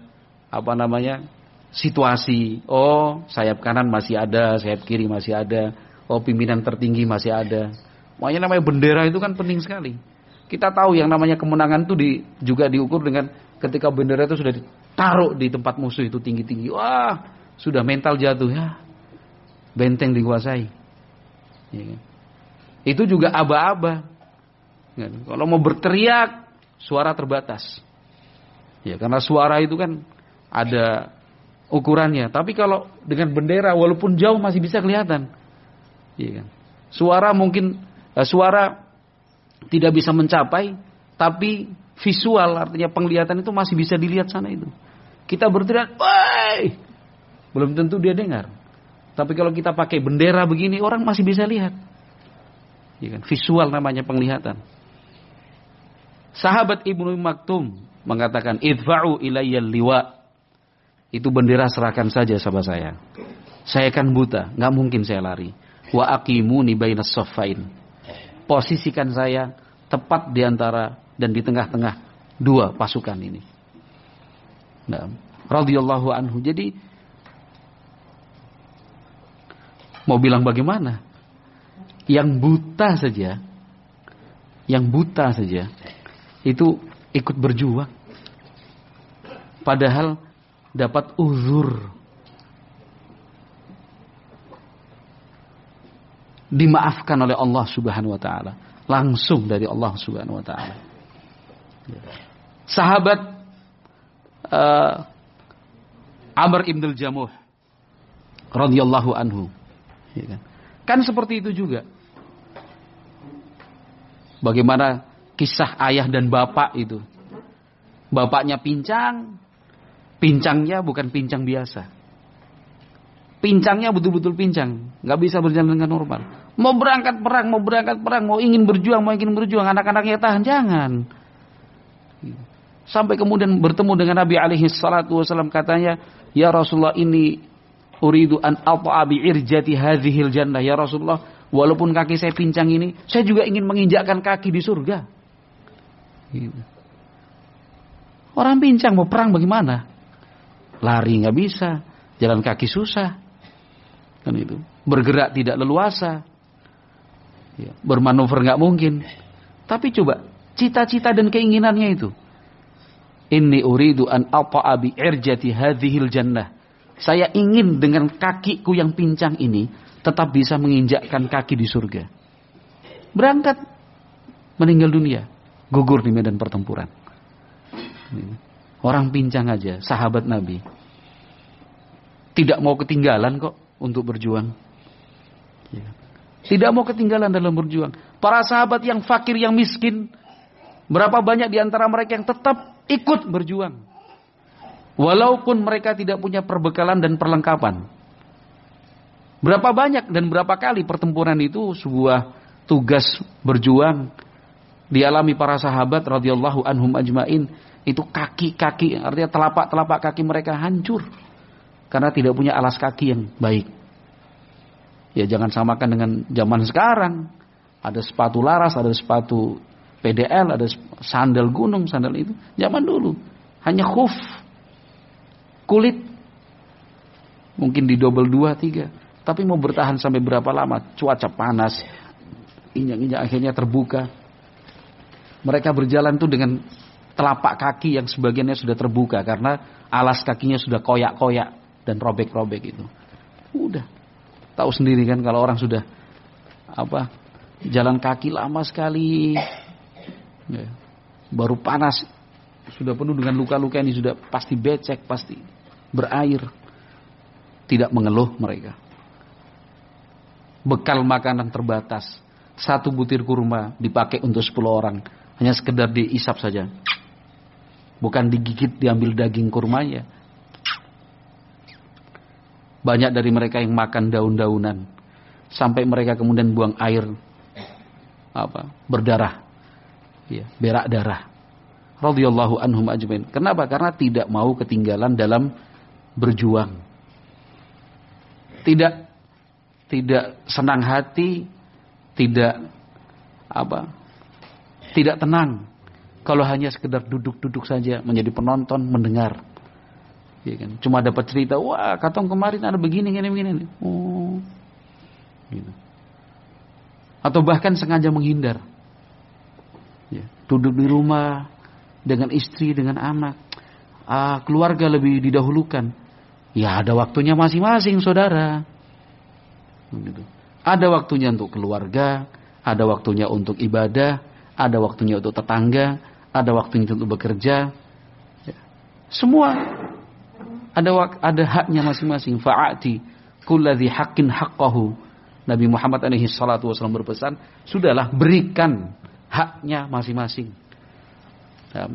S1: situasi. Oh, sayap kanan masih ada, sayap kiri masih ada. Oh, pimpinan tertinggi masih ada. Makanya namanya bendera itu kan penting sekali. Kita tahu yang namanya kemenangan itu juga diukur dengan ketika bendera itu sudah ditaruh di tempat musuh itu tinggi-tinggi. Wah, sudah mental jatuh ya. Benteng dikuasai. Ya. Itu juga aba-aba. Ya. Kalau mau berteriak, suara terbatas. Ya, karena suara itu kan ada ukurannya. Tapi kalau dengan bendera walaupun jauh masih bisa kelihatan. Ya kan? Suara mungkin suara tidak bisa mencapai, tapi visual artinya penglihatan itu masih bisa dilihat sana itu. Kita berteriak, "Woi!" Belum tentu dia dengar. Tapi kalau kita pakai bendera begini, orang masih bisa lihat. Ya kan? Visual namanya penglihatan. Sahabat Ibnu Maktum mengatakan, "Idfa'u ilayya liwa." Itu bendera serahkan saja sama saya. Saya kan buta, nggak mungkin saya lari. Wa aqimuni bainas saffain. Posisikan saya tepat di antara dan di tengah-tengah dua pasukan ini. Nah, radhiyallahu anhu. Jadi mau bilang bagaimana? Yang buta saja itu ikut berjuang. Padahal dapat uzur. Dimaafkan oleh Allah Subhanahu wa taala, langsung dari Allah Subhanahu wa taala. Sahabat Amr ibn al-Jamuh radhiyallahu anhu, ya kan seperti itu juga. Bagaimana kisah ayah dan bapak itu. Bapaknya pincang, pincangnya bukan pincang biasa. Pincangnya betul-betul pincang, nggak bisa berjalan dengan normal. Mau berangkat perang, mau ingin berjuang, anak-anaknya tahan, jangan. Sampai kemudian bertemu dengan Nabi alaihi salatu wasallam, katanya, "Ya Rasulullah, ini uridu an ata'a bi irjati hadhil jannah." Ya Rasulullah, walaupun kaki saya pincang ini, saya juga ingin menginjakkan kaki di surga. Gitu. Orang pincang mau perang bagaimana? Lari nggak bisa, jalan kaki susah, kan itu. Bergerak tidak leluasa, ya, bermanuver nggak mungkin. Tapi coba cita-cita dan keinginannya itu. Inni uridu an ata'a bi irjati hadhil jannah. Saya ingin dengan kakiku yang pincang ini tetap bisa menginjakkan kaki di surga. Berangkat, meninggal dunia, gugur di medan pertempuran. Orang pincang aja, sahabat Nabi, tidak mau ketinggalan kok untuk berjuang. Tidak mau ketinggalan dalam berjuang. Para sahabat yang fakir, yang miskin, berapa banyak di antara mereka yang tetap ikut berjuang. Walaupun mereka tidak punya perbekalan dan perlengkapan. Berapa banyak dan berapa kali pertempuran itu sebuah tugas berjuang dialami para sahabat radhiyallahu anhum ajmain. Itu kaki-kaki, artinya telapak-telapak kaki mereka hancur karena tidak punya alas kaki yang baik. Ya jangan samakan dengan zaman sekarang. Ada sepatu laras, ada sepatu PDL, ada sandal gunung, sandal itu. Zaman dulu hanya khuf kulit, mungkin di double 2, 3. Tapi mau bertahan sampai berapa lama? Cuaca panas, injak-injak akhirnya terbuka. Mereka berjalan tuh dengan telapak kaki yang sebagiannya sudah terbuka karena alas kakinya sudah koyak-koyak dan robek-robek itu. Udah tahu sendiri kan kalau orang sudah jalan kaki lama sekali, ya, baru panas, sudah penuh dengan luka-luka ini, sudah pasti becek, pasti berair. Tidak mengeluh mereka. Bekal makanan terbatas. 1 butir kurma dipakai untuk 10 orang. Hanya sekedar diisap saja. Bukan digigit, diambil daging kurmanya. Banyak dari mereka yang makan daun-daunan. Sampai mereka kemudian buang air berdarah. Ya, berak darah. Radhiyallahu anhum ajmain. Kenapa? Karena tidak mau ketinggalan dalam berjuang. Tidak senang hati, tidak tenang kalau hanya sekedar duduk-duduk saja menjadi penonton, mendengar. Ya kan? Cuma dapat cerita, wah katong kemarin ada begini. Oh, gitu. Atau bahkan sengaja menghindar. Ya, duduk di rumah dengan istri, dengan anak. Keluarga lebih didahulukan. Ya ada waktunya masing-masing, saudara. Gitu. Ada waktunya untuk keluarga, ada waktunya untuk ibadah, ada waktunya untuk tetangga, ada waktunya untuk bekerja. Ya. Semua ada haknya masing-masing. Fa'ati kulladzi haqqin haqqahu. Nabi Muhammad alaihi salatu wasallam berpesan, sudahlah berikan haknya masing-masing.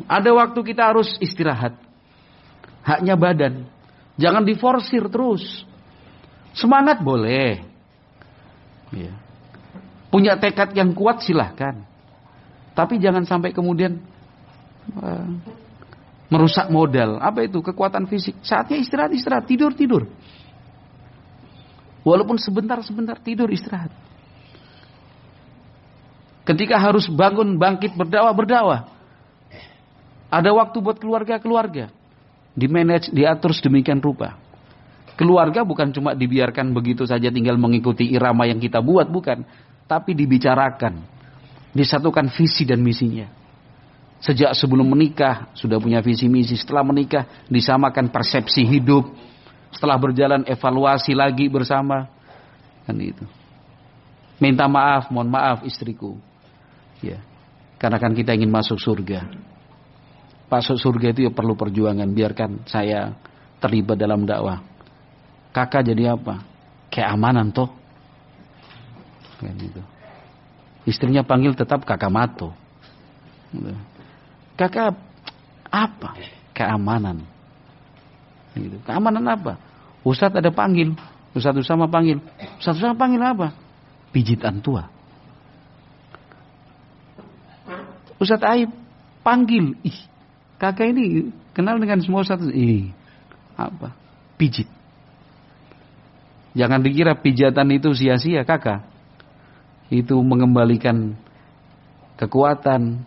S1: Ada waktu kita harus istirahat. Haknya badan. Jangan diforsir terus. Semangat boleh. Ya. Punya tekad yang kuat silahkan. Tapi jangan sampai kemudian merusak modal. Apa itu? Kekuatan fisik. Saatnya istirahat, tidur. Walaupun sebentar tidur, istirahat. Ketika harus bangun, bangkit, berdakwah. Ada waktu buat keluarga. Dimanage, diatur sedemikian rupa. Keluarga bukan cuma dibiarkan begitu saja tinggal mengikuti irama yang kita buat, bukan. Tapi dibicarakan. Disatukan visi dan misinya. Sejak sebelum menikah sudah punya visi misi. Setelah menikah disamakan persepsi hidup. Setelah berjalan evaluasi lagi bersama. Kan itu. Minta maaf, mohon maaf istriku. Ya. Karena kan kita ingin masuk surga. Masuk surga itu ya perlu perjuangan. Biarkan saya terlibat dalam dakwah. Kakak jadi apa? Keamanan toh. Kan gitu. Istrinya panggil tetap kakak Mato. Kakak apa? Keamanan. Gitu. Keamanan apa? Ustadz ada panggil. Ustadz Usama panggil. Ustadz Usama panggil apa? Pijitan tua. Ustadz Aib panggil. Ih, kakak ini kenal dengan semua Ustadz. Apa? Pijit. Jangan dikira pijatan itu sia-sia, kakak. Itu mengembalikan kekuatan,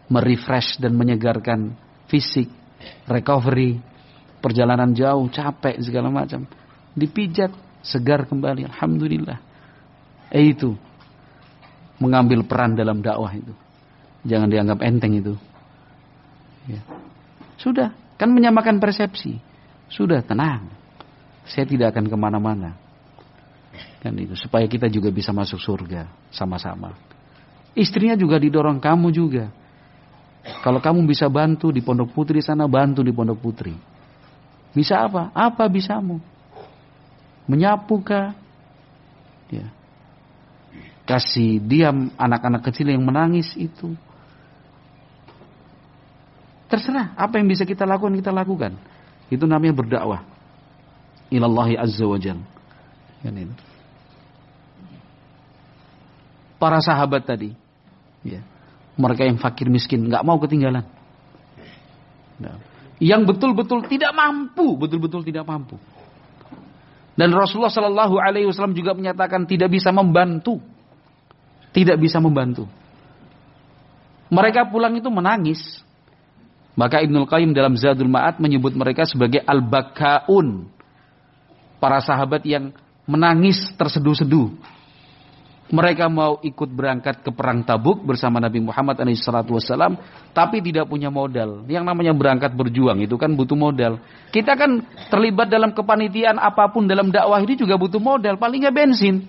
S1: merefresh dan menyegarkan fisik, recovery, perjalanan jauh, capek segala macam. Dipijat, segar kembali, alhamdulillah. Itu mengambil peran dalam dakwah itu. Jangan dianggap enteng itu. Ya. Sudah, kan menyamakan persepsi. Sudah, tenang. Saya tidak akan kemana-mana. Kan itu, supaya kita juga bisa masuk surga sama-sama. Istrinya juga didorong, kamu juga. Kalau kamu bisa bantu di Pondok Putri sana, bantu di Pondok Putri. Bisa apa? Apa bisamu? Menyapu kah? Ya. Kasih diam anak-anak kecil yang menangis itu. Terserah, apa yang bisa kita lakukan, kita lakukan. Itu namanya berdakwah ilallahi azza wa jalla. Para sahabat tadi, ya, mereka yang fakir miskin, nggak mau ketinggalan. Yang betul-betul tidak mampu, Dan Rasulullah Shallallahu Alaihi Wasallam juga menyatakan tidak bisa membantu. Mereka pulang itu menangis. Maka Ibnul Qayyim dalam Zadul Ma'ad menyebut mereka sebagai al-bakaun. Para sahabat yang menangis terseduh-seduh. Mereka mau ikut berangkat ke perang Tabuk bersama Nabi Muhammad SAW, tapi tidak punya modal. Yang namanya berangkat berjuang itu kan butuh modal. Kita kan terlibat dalam kepanitiaan apapun dalam dakwah ini juga butuh modal. Paling nggak bensin.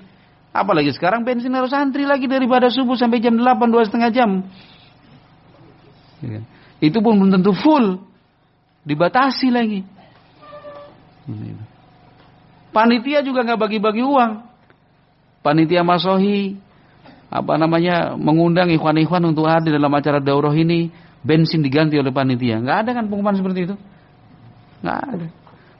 S1: Apalagi sekarang bensin harus antri lagi daripada subuh sampai jam 8, 2,5 jam. Itu pun belum tentu full. Dibatasi lagi. Panitia juga nggak bagi-bagi uang. Panitia masohi mengundang ikhwan-ikhwan untuk hadir dalam acara daurah ini, bensin diganti oleh panitia. Nggak ada kan pengumuman seperti itu? Nggak ada.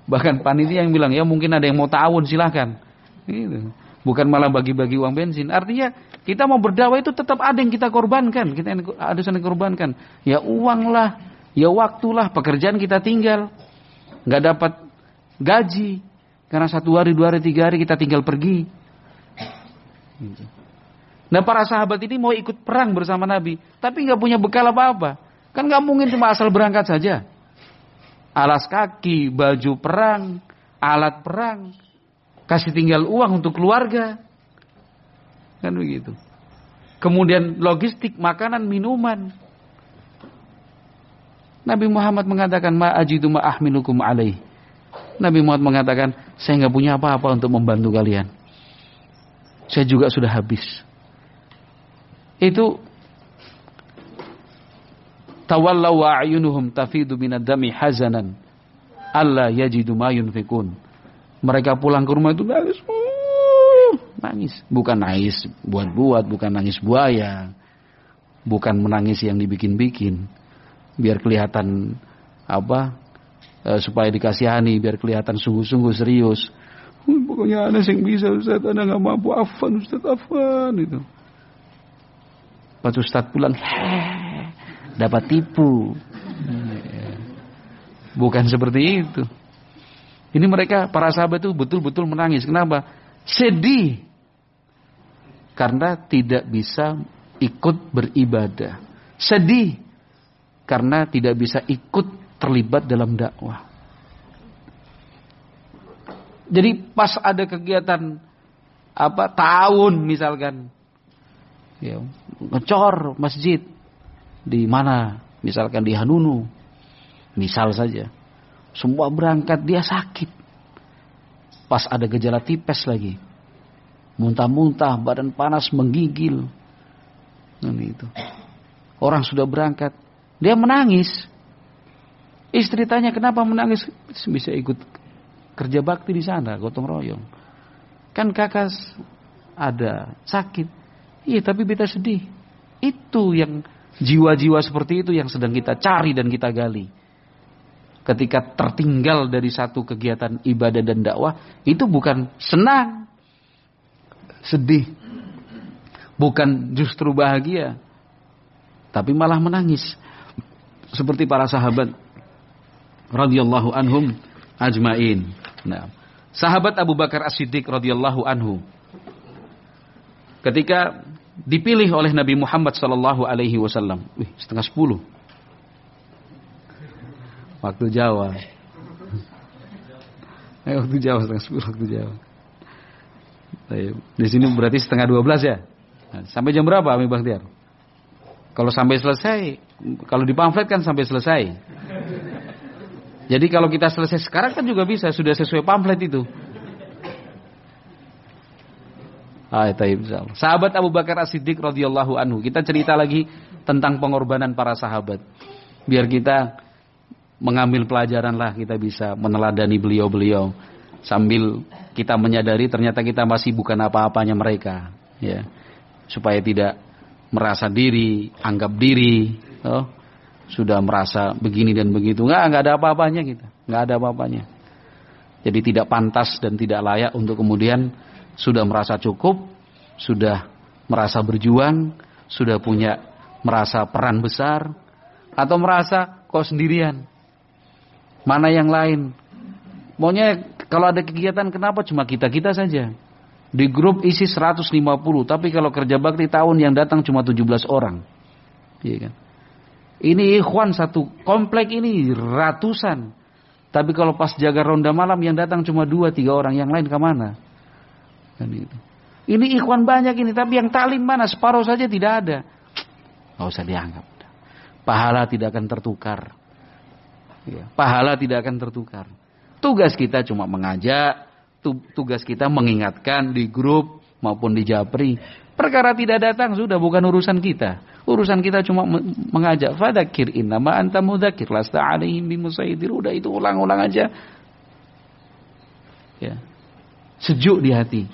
S1: Bahkan panitia yang bilang, ya mungkin ada yang mau ta'awun silahkan. Gitu. Bukan malah bagi-bagi uang bensin. Artinya kita mau berdakwah itu tetap ada yang kita korbankan. Kita ada yang korbankan. Ya uang lah, ya waktu lah, pekerjaan kita tinggal. Nggak dapat gaji. Karena 1 hari, 2 hari, 3 hari kita tinggal pergi. Nah para sahabat ini mau ikut perang bersama Nabi, tapi nggak punya bekal apa-apa. Kan nggak mungkin cuma asal berangkat saja. Alas kaki, baju perang, alat perang, kasih tinggal uang untuk keluarga, kan begitu. Kemudian logistik, makanan, minuman. Nabi Muhammad mengatakan ma ajidu ma ahmilukum alaih. Nabi Muhammad mengatakan, saya nggak punya apa-apa untuk membantu kalian. Saya juga sudah habis. Itu tawallaw wa a'yunuhum tafidu minad dami hazanan alla yajidu ma yunfikun. Mereka pulang ke rumah itu nangis. nangis. Bukan nangis buat-buat, bukan nangis buaya, bukan menangis yang dibikin-bikin, biar kelihatan supaya dikasihani, biar kelihatan sungguh-sungguh serius. Pokoknya ana sing bisa Ustaz, ana nggak mampu, afan Ustaz, afan itu. Pas Ustaz pulang, dapat tipu. Bukan seperti itu. Ini mereka, para sahabat itu betul-betul menangis. Kenapa? Sedih. Karena tidak bisa ikut beribadah. Sedih. Karena tidak bisa ikut terlibat dalam dakwah. Jadi pas ada kegiatan tahun misalkan, ya, ngecor masjid di mana, misalkan di Hanunu, misal saja, semua berangkat, dia sakit. Pas ada gejala tipes lagi, muntah-muntah, badan panas, menggigil, itu. Orang sudah berangkat, dia menangis. Istri tanya, kenapa menangis? Bisa ikut kerja bakti di sana, gotong royong. Kan kakak ada sakit. Iya, tapi beta sedih. Itu yang jiwa-jiwa seperti itu yang sedang kita cari dan kita gali. Ketika tertinggal dari satu kegiatan ibadah dan dakwah, itu bukan senang, sedih, bukan justru bahagia, tapi malah menangis. Seperti para sahabat radhiyallahu anhum ajmain. Nah, sahabat Abu Bakar As-Siddiq radhiyallahu anhu ketika dipilih oleh Nabi Muhammad sallallahu alaihi wasallam, 9:30. Waktu Jawa. Waktu Jawa 9:30 waktu Jawa. Di sini berarti 11:30 ya. Nah, sampai jam berapa Ami Bakhtiar? Kalau sampai selesai, kalau di pamflet kan sampai selesai. Jadi kalau kita selesai sekarang kan juga bisa, sudah sesuai pamflet itu. Sahabat Abu Bakar As-Siddiq radhiyallahu anhu. Kita cerita lagi tentang pengorbanan para sahabat. Biar kita mengambil pelajaran lah, kita bisa meneladani beliau-beliau. Sambil kita menyadari ternyata kita masih bukan apa-apanya mereka. Ya. Supaya tidak merasa diri, anggap diri. Sudah merasa begini dan begitu. Enggak ada apa-apanya kita. Enggak ada apa-apanya. Jadi tidak pantas dan tidak layak untuk kemudian sudah merasa cukup, sudah merasa berjuang, sudah punya merasa peran besar, atau merasa kok sendirian. Mana yang lain? Maunya kalau ada kegiatan kenapa cuma kita-kita saja? Di grup isi 150, tapi kalau kerja bakti tahun yang datang cuma 17 orang. Iya kan? Ini ikhwan satu komplek ini ratusan. Tapi kalau pas jaga ronda malam yang datang cuma 2-3 orang, yang lain kemana? Kan itu. Ini ikhwan banyak ini, tapi yang taklim mana? Separuh saja tidak ada. Nggak usah dianggap. Pahala tidak akan tertukar. Ya, pahala tidak akan tertukar. Tugas kita cuma mengajak, tugas kita mengingatkan di grup maupun di Japri. Perkara tidak datang sudah bukan urusan kita. Urusan kita cuma mengajak. Fadzakir innama anta mudzakir lasta 'alaihim bimusaitir. Udah itu ulang-ulang aja. Ya. Sejuk di hati.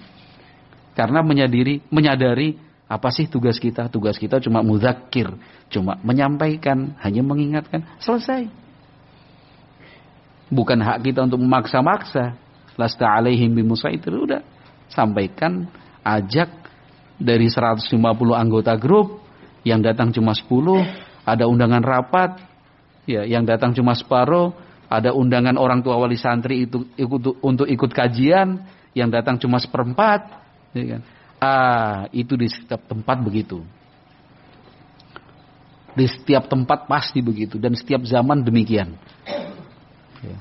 S1: Karena menyadari apa sih tugas kita? Tugas kita cuma mudzakir, cuma menyampaikan, hanya mengingatkan, selesai. Bukan hak kita untuk memaksa-maksa. Lasta 'alaihim bimusaitir. Udah sampaikan, ajak. Dari 150 anggota grup, yang datang cuma 10, ada undangan rapat, ya, yang datang cuma separuh, ada undangan orang tua wali santri itu untuk ikut kajian, yang datang cuma 1/4, ya kan? Itu di setiap tempat begitu. Di setiap tempat pasti begitu, dan setiap zaman demikian. Ya.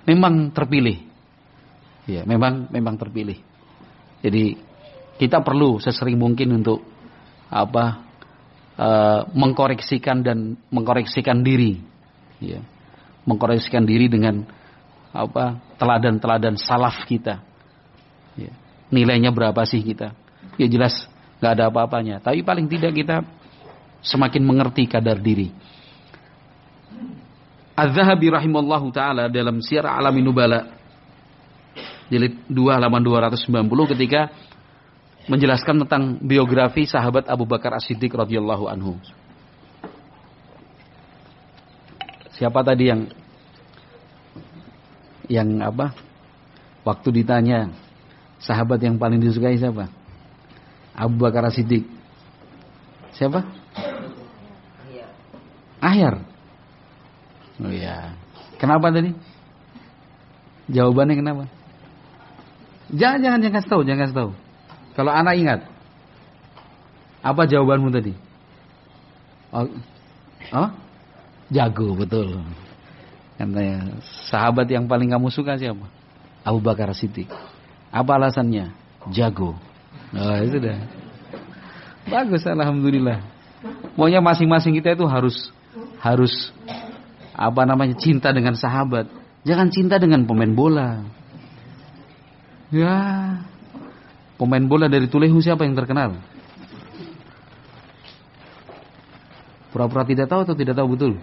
S1: Memang terpilih, ya, memang terpilih. Jadi kita perlu sesering mungkin untuk mengkoreksikan diri, ya. Mengkoreksikan diri dengan teladan-teladan salaf kita. Ya. Nilainya berapa sih kita? Ya jelas nggak ada apa-apanya. Tapi paling tidak kita semakin mengerti kadar diri. Az-Zahabi rahimallahu taala dalam Syiar A'lamin Nubala jilid 2 halaman 290 ketika menjelaskan tentang biografi sahabat Abu Bakar As-Siddiq radhiyallahu anhu. Siapa tadi yang apa? Waktu ditanya sahabat yang paling disukai siapa? Abu Bakar As-Siddiq. Siapa? Ahyar. Oh iya. Kenapa tadi? Jawabannya kenapa? Jangan kasih tahu. Kalau anak ingat. Apa jawabanmu tadi? Oh? Jago, betul. Katanya, sahabat yang paling kamu suka siapa? Abu Bakar As-Siddiq. Apa alasannya? Jago. Oh, itu dah. Bagus, alhamdulillah. Pokoknya masing-masing kita itu harus cinta dengan sahabat. Jangan cinta dengan pemain bola. Ya, pemain bola dari Tulehu siapa yang terkenal? Pura-pura tidak tahu atau tidak tahu betul?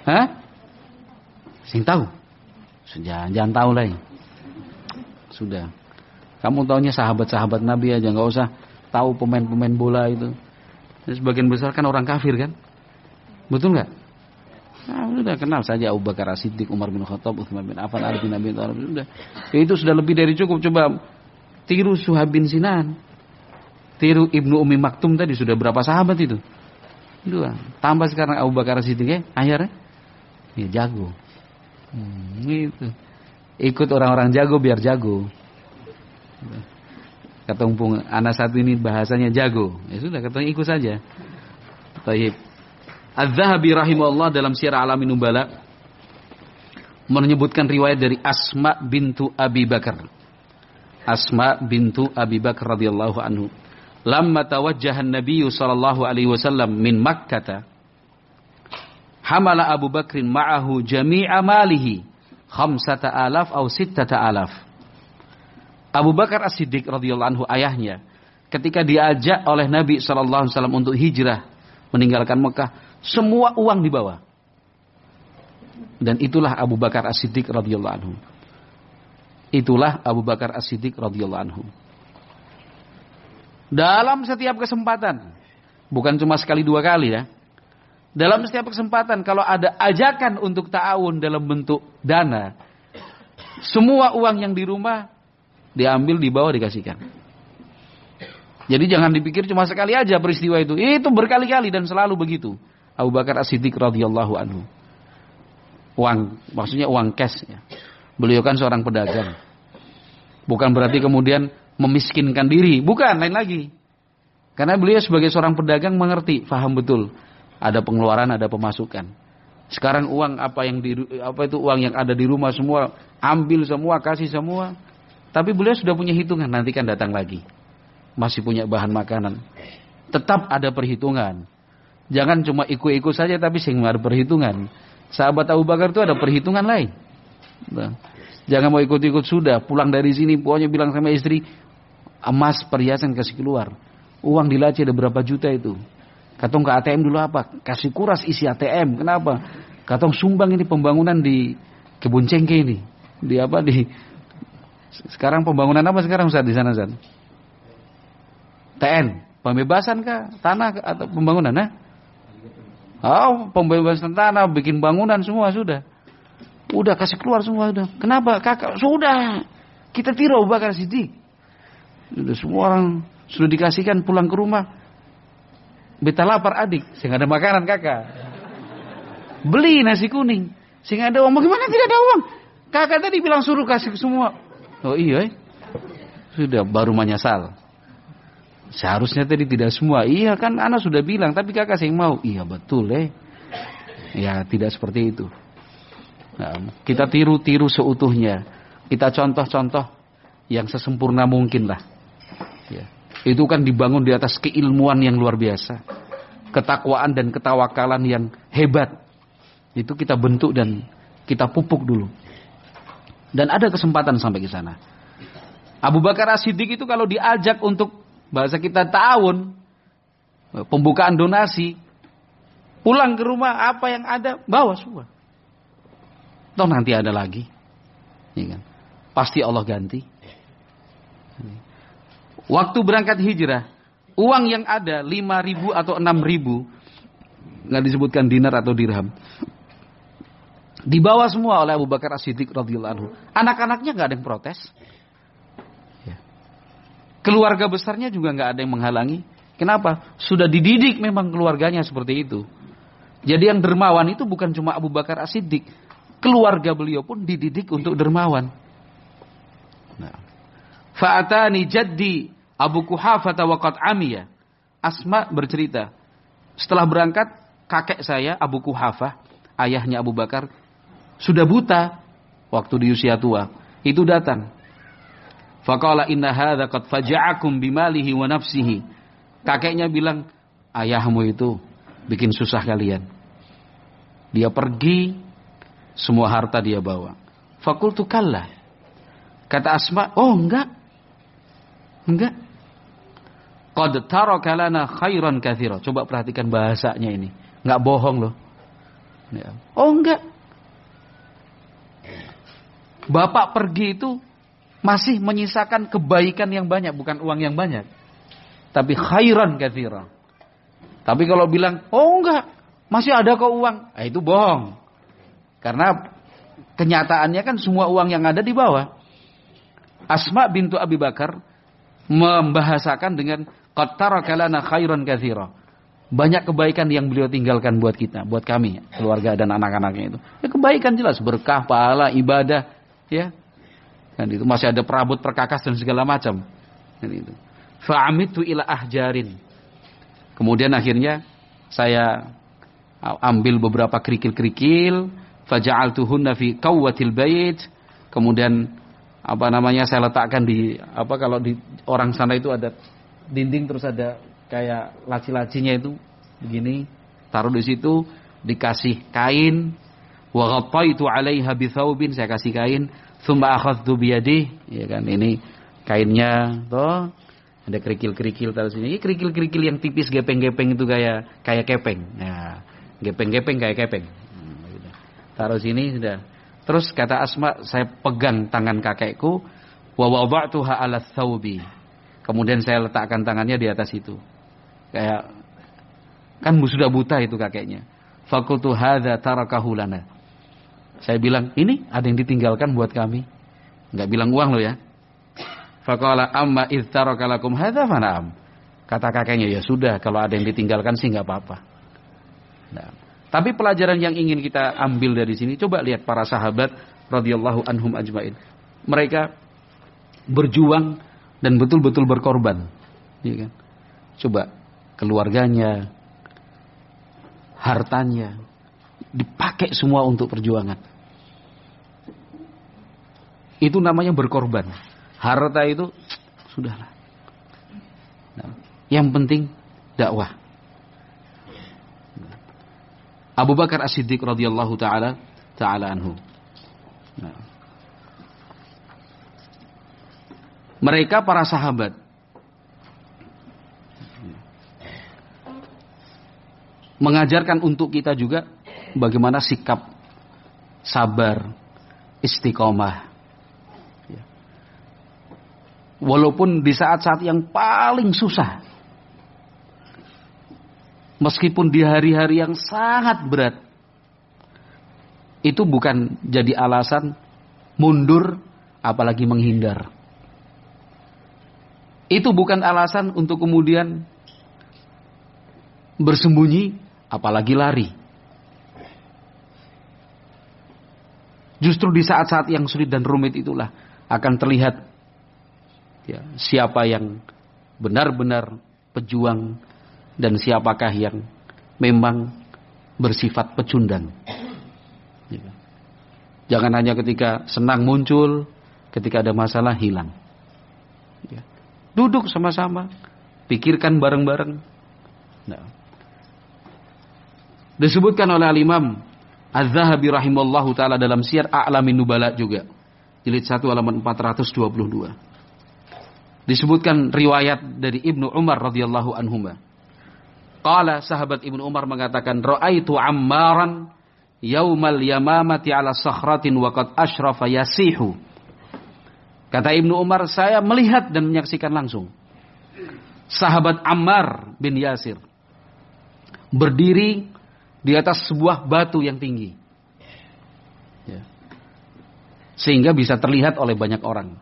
S1: Hah? Sing tahu? Jangan tahu lah. Sudah. Kamu taunya sahabat-sahabat Nabi aja, nggak usah tahu pemain-pemain bola itu. Sebagian besar kan orang kafir kan? Betul nggak? Nah, sudah kenal saja Abu Bakar As-Siddiq, Umar bin Khattab, Utsman bin Affan, Ali bin Abi Thalib, sudah. Itu sudah lebih dari cukup. Coba tiru Suhaib bin Sinan, tiru Ibnu Ummi Maktum tadi, sudah berapa sahabat itu? Dua. Tambah sekarang Abu Bakar As-Siddiq, akhirnya ya jago. Gitu. Ikut orang-orang jago biar jago. Kata umpung anak satu ini bahasanya jago, ya sudah, katanya ikut saja. Taib. Az-Zahabi rahimahullah dalam Syiar Alamin Nubala menyebutkan riwayat dari Asma bintu Abi Bakar. Asma bintu Abi Bakar radhiyallahu anhu. Lamma tawajjaha an-nabiy sallallahu alaihi wasallam min Makkah, hamala Abu Bakrin ma'ahu jami'a malihi 5,000 aw 6,000. Abu Bakar As-Siddiq radhiyallahu anhu, ayahnya, ketika diajak oleh Nabi sallallahu alaihi wasallam untuk hijrah meninggalkan Mekah, semua uang dibawa. Dan itulah Abu Bakar As-Siddiq radhiyallahu anhu. Itulah Abu Bakar As-Siddiq radhiyallahu anhu. Dalam setiap kesempatan, bukan cuma sekali dua kali ya. Dalam setiap kesempatan kalau ada ajakan untuk ta'awun dalam bentuk dana, semua uang yang di rumah diambil, dibawa, dikasihkan. Jadi jangan dipikir cuma sekali aja peristiwa itu. Itu berkali-kali dan selalu begitu. Abu Bakar As-Siddiq radhiyallahu anhu. Maksudnya uang cash ya. Beliau kan seorang pedagang. Bukan berarti kemudian memiskinkan diri, bukan, lain lagi. Karena beliau sebagai seorang pedagang mengerti, faham betul. Ada pengeluaran, ada pemasukan. Sekarang uang uang yang ada di rumah semua ambil semua, kasih semua. Tapi beliau sudah punya hitungan, nanti kan datang lagi. Masih punya bahan makanan. Tetap ada perhitungan. Jangan cuma ikut-ikut saja tapi sing ada perhitungan. Sahabat Abu Bakar itu ada perhitungan lain. Nah, jangan mau ikut-ikut sudah, pulang dari sini pokoknya bilang sama istri, emas perhiasan kasih keluar. Uang di laci ada berapa juta itu. Katong ke ATM dulu apa? Kasih kuras isi ATM. Kenapa? Katong sumbang ini pembangunan di Kebun Cengkeh ini. Sekarang pembangunan apa sekarang Ustaz di sana Ustaz? TN, pembebasan kah tanah atau pembangunan? Pembebasan tanah, bikin bangunan semua sudah. Udah kasih keluar semua sudah. Kenapa kakak? Sudah. Kita tiru Abu Bakar Siddiq. Sudah semua orang sudah dikasihkan pulang ke rumah. Beta lapar adik, sehingga ada makanan kakak. Beli nasi kuning, sehingga ada uang. Bagaimana tidak ada uang? Kakak tadi bilang suruh kasih semua. Oh iya, sudah baru menyesal. Seharusnya tadi tidak semua. Iya kan anak sudah bilang, tapi kakak yang mau. Iya betul Ya tidak seperti itu. Nah, kita tiru seutuhnya. Kita contoh-contoh yang sesempurna mungkin lah. Ya. Itu kan dibangun di atas keilmuan yang luar biasa. Ketakwaan dan ketawakalan yang hebat. Itu kita bentuk dan kita pupuk dulu. Dan ada kesempatan sampai ke sana. Abu Bakar As-Siddiq itu kalau diajak untuk bahasa kita ta'awun, pembukaan donasi, pulang ke rumah apa yang ada bawa semua. Toh nanti ada lagi. Ya kan? pasti Allah ganti. Waktu berangkat hijrah, uang yang ada 5.000 atau 6.000, nggak disebutkan dinar atau dirham, dibawa semua oleh Abu Bakar As-Siddiq radhiyallahu anhu. Anak-anaknya nggak ada yang protes. Keluarga besarnya juga nggak ada yang menghalangi. Kenapa? Sudah dididik memang keluarganya seperti itu. Jadi yang dermawan itu bukan cuma Abu Bakar As-Siddiq, keluarga beliau pun dididik untuk dermawan. Nah. Fa'atani jaddi Abu Quhafah wa qad amiya. Asma bercerita, setelah berangkat kakek saya Abu Quhafah, ayahnya Abu Bakar, sudah buta waktu di usia tua. Itu datang. Faqala inna hadza qad faja'akum bimalihi wa nafsihi. Kakeknya bilang, ayahmu itu bikin susah kalian. Dia pergi, semua harta dia bawa. Faqultu kalla. Kata Asma, oh enggak. Enggak. Qad taraka lana khairan katsira. Coba perhatikan bahasanya ini. Enggak bohong loh. Oh enggak. Bapak pergi itu masih menyisakan kebaikan yang banyak, bukan uang yang banyak. Tapi khairan katsira. Tapi kalau bilang, oh enggak, masih ada kok uang, itu bohong. Karena kenyataannya kan semua uang yang ada di bawah. Asma bintu Abi Bakar membahasakan dengan qad taraka lana khairan katsira. Banyak kebaikan yang beliau tinggalkan buat kita, buat kami, keluarga dan anak-anaknya itu. Ya, kebaikan jelas, berkah, pahala, ibadah, ya. Dan itu masih ada perabot, perkakas dan segala macam. Dan itu. Fa'amitu ila ahjarin. Kemudian akhirnya saya ambil beberapa kerikil-kerikil, faja'altuhunna fi qawwatil bait. Kemudian saya letakkan di kalau di orang sana itu ada dinding terus ada kayak laci-lacinya itu begini, taruh di situ, dikasih kain, wa ghattaitu 'alaiha bi thawbin, saya kasih kain, tsumma akhadtu bi yadihi, ya kan, ini kainnya toh ada kerikil-kerikil taruh sini. Ini kerikil-kerikil yang tipis gepeng-gepeng itu kayak kepeng. Nah, gepeng-gepeng kayak kepeng. Taruh sini sudah. Terus kata Asma, saya pegang tangan kakekku, wa wada'tuha 'ala thawbi. Kemudian saya letakkan tangannya di atas itu. Kayak kan sudah buta itu kakeknya. Faqultu hadza tarakahu lana. Saya bilang, ini ada yang ditinggalkan buat kami. Enggak bilang uang loh ya. Faqala amma idz taraka lakum hadza fana'am. Kata kakeknya, ya sudah, kalau ada yang ditinggalkan sih enggak apa-apa. Nah, tapi pelajaran yang ingin kita ambil dari sini, coba lihat para sahabat radhiyallahu anhum ajmain. Mereka berjuang dan betul-betul berkorban. Ya kan? Coba keluarganya, hartanya dipakai semua untuk perjuangan. Itu namanya berkorban. Harta itu sudahlah. Nah, yang penting dakwah. Abu Bakar As-Siddiq radhiyallahu taala anhu. Nah, mereka para sahabat mengajarkan untuk kita juga bagaimana sikap sabar, istiqomah. Walaupun di saat-saat yang paling susah, meskipun di hari-hari yang sangat berat, itu bukan jadi alasan mundur apalagi menghindar. Itu bukan alasan untuk kemudian bersembunyi apalagi lari. Justru di saat-saat yang sulit dan rumit itulah akan terlihat ya, siapa yang benar-benar pejuang dan siapakah yang memang bersifat pecundang. Jangan hanya ketika senang muncul, ketika ada masalah hilang. Duduk sama-sama, pikirkan bareng-bareng. Nah. Disebutkan oleh Al-Imam Az-Zahabi rahimallahu ta'ala dalam Siyar A'lamin Nubala juga. Jilid 1 halaman 422. Disebutkan riwayat dari Ibnu Umar radhiyallahu anhuma. Qala sahabat Ibnu Umar mengatakan, ra'aitu Ammaran yaumal yamamati ala sakhratin wa qad ashrafa yasihu. Kata Ibnu Umar, saya melihat dan menyaksikan langsung sahabat Ammar bin Yasir berdiri di atas sebuah batu yang tinggi, ya, sehingga bisa terlihat oleh banyak orang.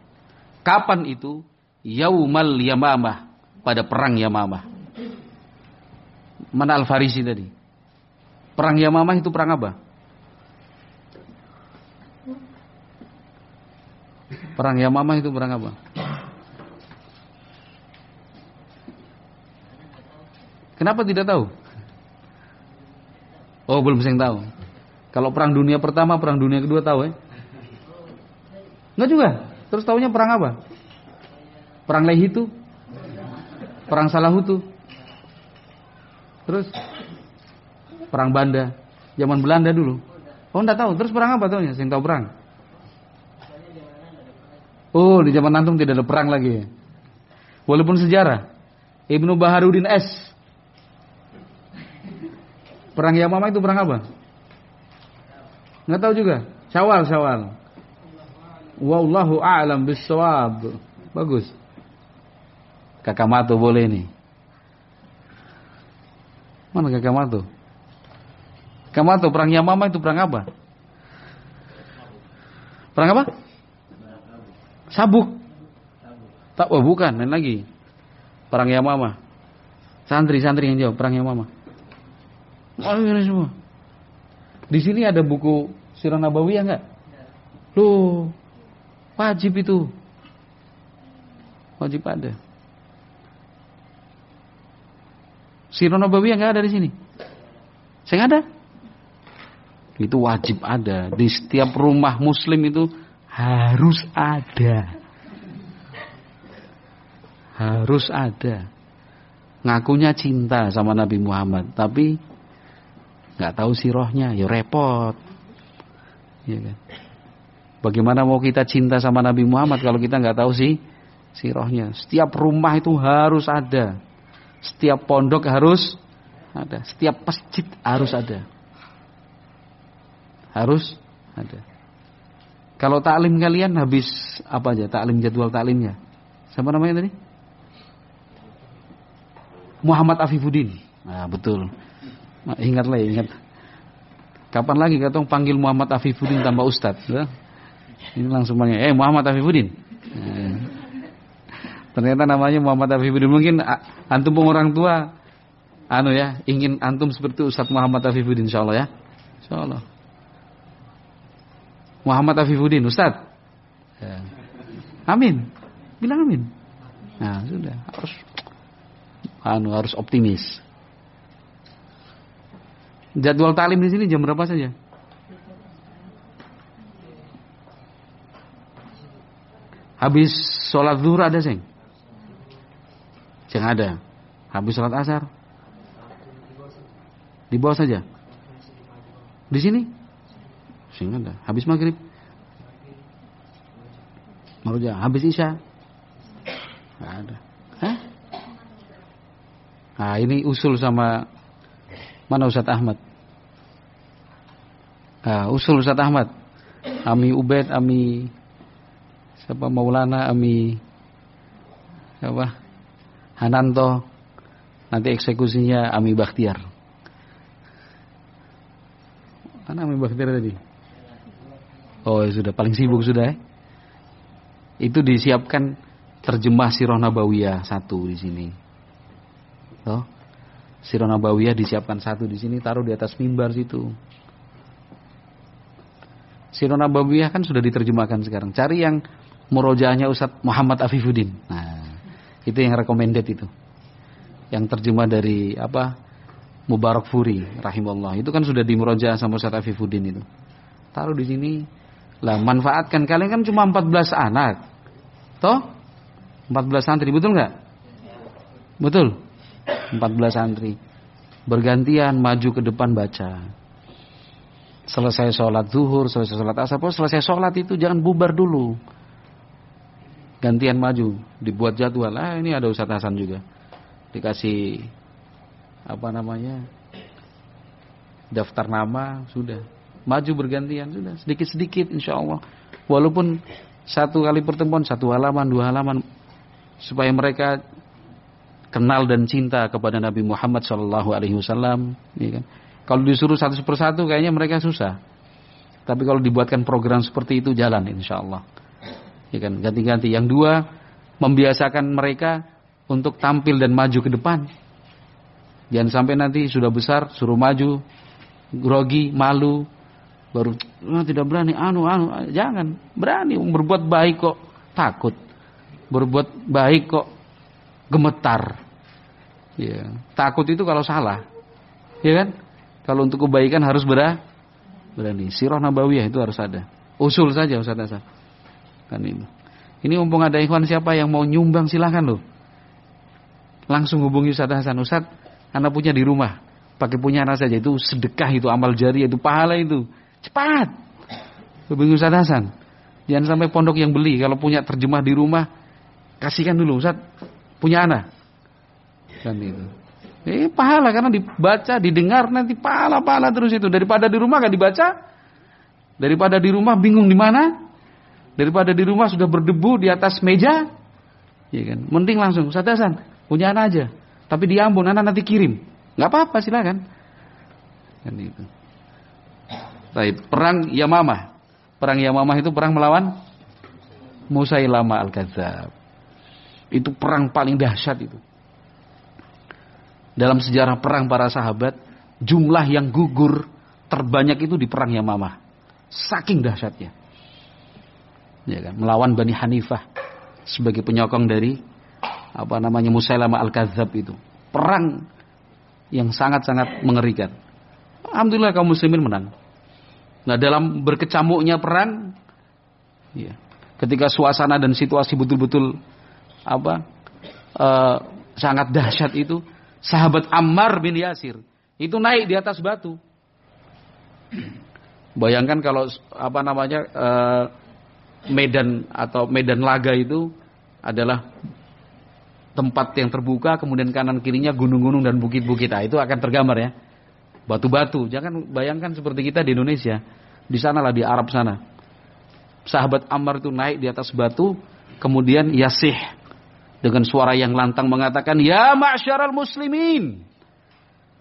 S1: Kapan itu? Yaumal Yamamah, pada perang Yamamah. Mana Al-Farisi tadi? Perang Yamamah itu perang apa? Perang Yamamah itu perang apa? Kenapa tidak tahu? Oh, belum saya tahu. Kalau perang dunia pertama, perang dunia kedua tahu ya? Enggak juga. Terus tahunya perang apa? Perang Lehitu? Perang Salahutu? Terus perang Banda, zaman Belanda dulu. Oh, enggak tahu. Terus perang apa tahunya? Saya tahu perang. Oh, di zaman antum tidak ada perang lagi. Walaupun sejarah. Ibnu Baharuddin S. Perang Yamamah itu perang apa? Enggak tahu juga. Syawal. Wallahu a'lam bissawab. Bagus. Kakak Mato boleh nih. Mana Kakak Mato? Kakak Mato, perang Yamamah itu perang apa? Perang apa? Sabuk. Oh, bukan, lain lagi. Perang Yamamah. Santri yang jawab perang Yamamah. Oh, ini semua. Di sini ada buku Sirah Nabawiyah enggak? Loh, wajib itu. Wajib ada. Sirah Nabawiyah enggak ada di sini. Saya enggak ada. Itu wajib ada. Di setiap rumah muslim itu harus ada. Harus ada. Ngakunya cinta sama Nabi Muhammad, tapi nggak tahu sirahnya, ya repot. Ya kan? Bagaimana mau kita cinta sama Nabi Muhammad kalau kita nggak tahu sirahnya? Setiap rumah itu harus ada. Setiap pondok harus ada. Setiap masjid harus ada. Harus ada. Kalau taklim kalian habis apa aja? Taklim, jadwal taklimnya. Siapa namanya tadi? Muhammad Afifuddin. Nah, betul. Nah, ingat. Kapan lagi katong panggil Muhammad Afifuddin tambah Ustadz? Ya? Ini langsung panggil, Muhammad Afifuddin. Ternyata namanya Muhammad Afifuddin. Mungkin antum pun orang tua, ingin antum seperti Ustadz Muhammad Afifuddin, insyaallah ya. Insyaallah. Muhammad Afifuddin, Ustadz. Ya. Amin. Bilang amin. Nah, sudah. Harus optimis. Jadwal taklim di sini jam berapa saja? Habis sholat zuhur ada seng? Jangan ada. Habis sholat asar? Di bawah saja. Di sini? Sing ada. Habis maghrib? Maruja. Habis isya? Nggak ada. Hah? Nah, ini usul sama mana Ustadz Ahmad? Nah, usul Ustadz Ahmad. Ami Ubed, Ami siapa Maulana, Ami siapa? Hananto. Nanti eksekusinya Ami Bakhtiar. Mana Ami Bakhtiar tadi? Oh, sudah paling sibuk sudah ya. Itu disiapkan terjemah Sirah Nabawiyah 1 di sini. Oh, Sirah Nabawiyah disiapkan 1 di sini, taruh di atas mimbar situ. Sirah Nabawiyah kan sudah diterjemahkan sekarang. Cari yang murojaahnya Ustadz Muhammad Afifuddin. Nah, itu yang recommended itu. Yang terjemah dari Mubarak Furi rahimahullah. Itu kan sudah dimurojaah sama Ustadz Afifuddin itu. Taruh di sini. Lah, manfaatkan, kalian kan cuma 14 anak. Toh? 14 santri, betul enggak? Betul. 14 santri. Bergantian maju ke depan baca. Selesai sholat zuhur, selesai sholat asar, selesai sholat itu jangan bubar dulu. Gantian maju, dibuat jadwal. Ini ada Ustadz Hasan juga. Dikasih daftar nama, sudah. Maju bergantian, sudah. Sedikit-sedikit insya Allah. Walaupun Satu kali pertemuan, 1 halaman, 2 halaman, supaya mereka kenal dan cinta kepada Nabi Muhammad SAW. Ya kan? Kalau disuruh satu persatu kayaknya mereka susah. Tapi kalau dibuatkan program seperti itu jalan insya Allah. Ya kan? Ganti-ganti. Yang 2, membiasakan mereka untuk tampil dan maju ke depan. Jangan sampai nanti sudah besar suruh maju, grogi, malu, baru tidak berani, jangan, berani, berbuat baik kok takut, berbuat baik kok gemetar. Ya, takut itu kalau salah, ya kan? Kalau untuk kebaikan harus berani. Sirah nabawiyah itu harus ada. Usul saja Ustaz Hasan. Kan ini. Ini mumpung ada ikhwan siapa yang mau nyumbang silahkan loh. Langsung hubungi Ustaz Hasan. Ustaz, Anda punya di rumah, pakai punya Anda saja, itu sedekah, itu amal jariah, itu pahala itu. Cepat. Hubungi Ustaz Hasan. Jangan sampai pondok yang beli. Kalau punya terjemah di rumah, kasihkan dulu Ustaz, punya Anda. Kan itu. Pahala karena dibaca, didengar, nanti pahala terus itu. Daripada di rumah gak dibaca, daripada di rumah bingung di mana, daripada di rumah sudah berdebu di atas meja, ya kan. Mending langsung Ustaz Hasan, punya Anda aja. Tapi di Ambon, Anda nanti kirim. Gak apa-apa, silakan. Kan itu. Perang Yamamah. Perang Yamamah itu perang melawan Musailamah Al-Kadzab. Itu perang paling dahsyat itu. Dalam sejarah perang para sahabat, jumlah yang gugur terbanyak itu di perang Yamamah. Saking dahsyatnya. Ya kan? Melawan Bani Hanifah sebagai penyokong dari Musailamah Al-Kadzab itu. Perang yang sangat-sangat mengerikan. Alhamdulillah kaum muslimin menang. Nah, dalam berkecamuknya perang, ya, ketika suasana dan situasi betul-betul sangat dahsyat itu, sahabat Ammar bin Yasir itu naik di atas batu. Bayangkan kalau medan laga itu adalah tempat yang terbuka, kemudian kanan kirinya gunung-gunung dan bukit-bukit. Nah, itu akan tergambar ya. Batu-batu. Jangan bayangkan seperti kita di Indonesia. Di sanalah di Arab sana. Sahabat Ammar itu naik di atas batu, kemudian yasih dengan suara yang lantang mengatakan, "Ya ma'syaral muslimin,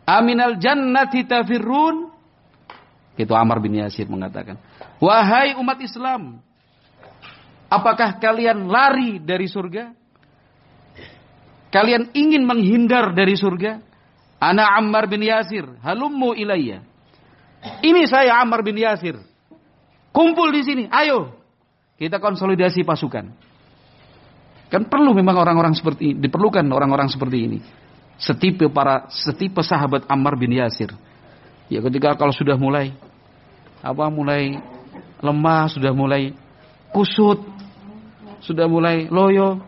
S1: aminal jannati tafirrun." Itu Ammar bin Yasir mengatakan, "Wahai umat Islam, apakah kalian lari dari surga? Kalian ingin menghindar dari surga? Ana Ammar bin Yasir, halummu ilayya." Ini saya Ammar bin Yasir. Kumpul di sini, ayo kita konsolidasi pasukan. Kan perlu memang orang-orang seperti ini, diperlukan orang-orang seperti ini. Setipe sahabat Ammar bin Yasir. Ya, ketika kalau sudah mulai lemah, sudah mulai kusut, sudah mulai loyo,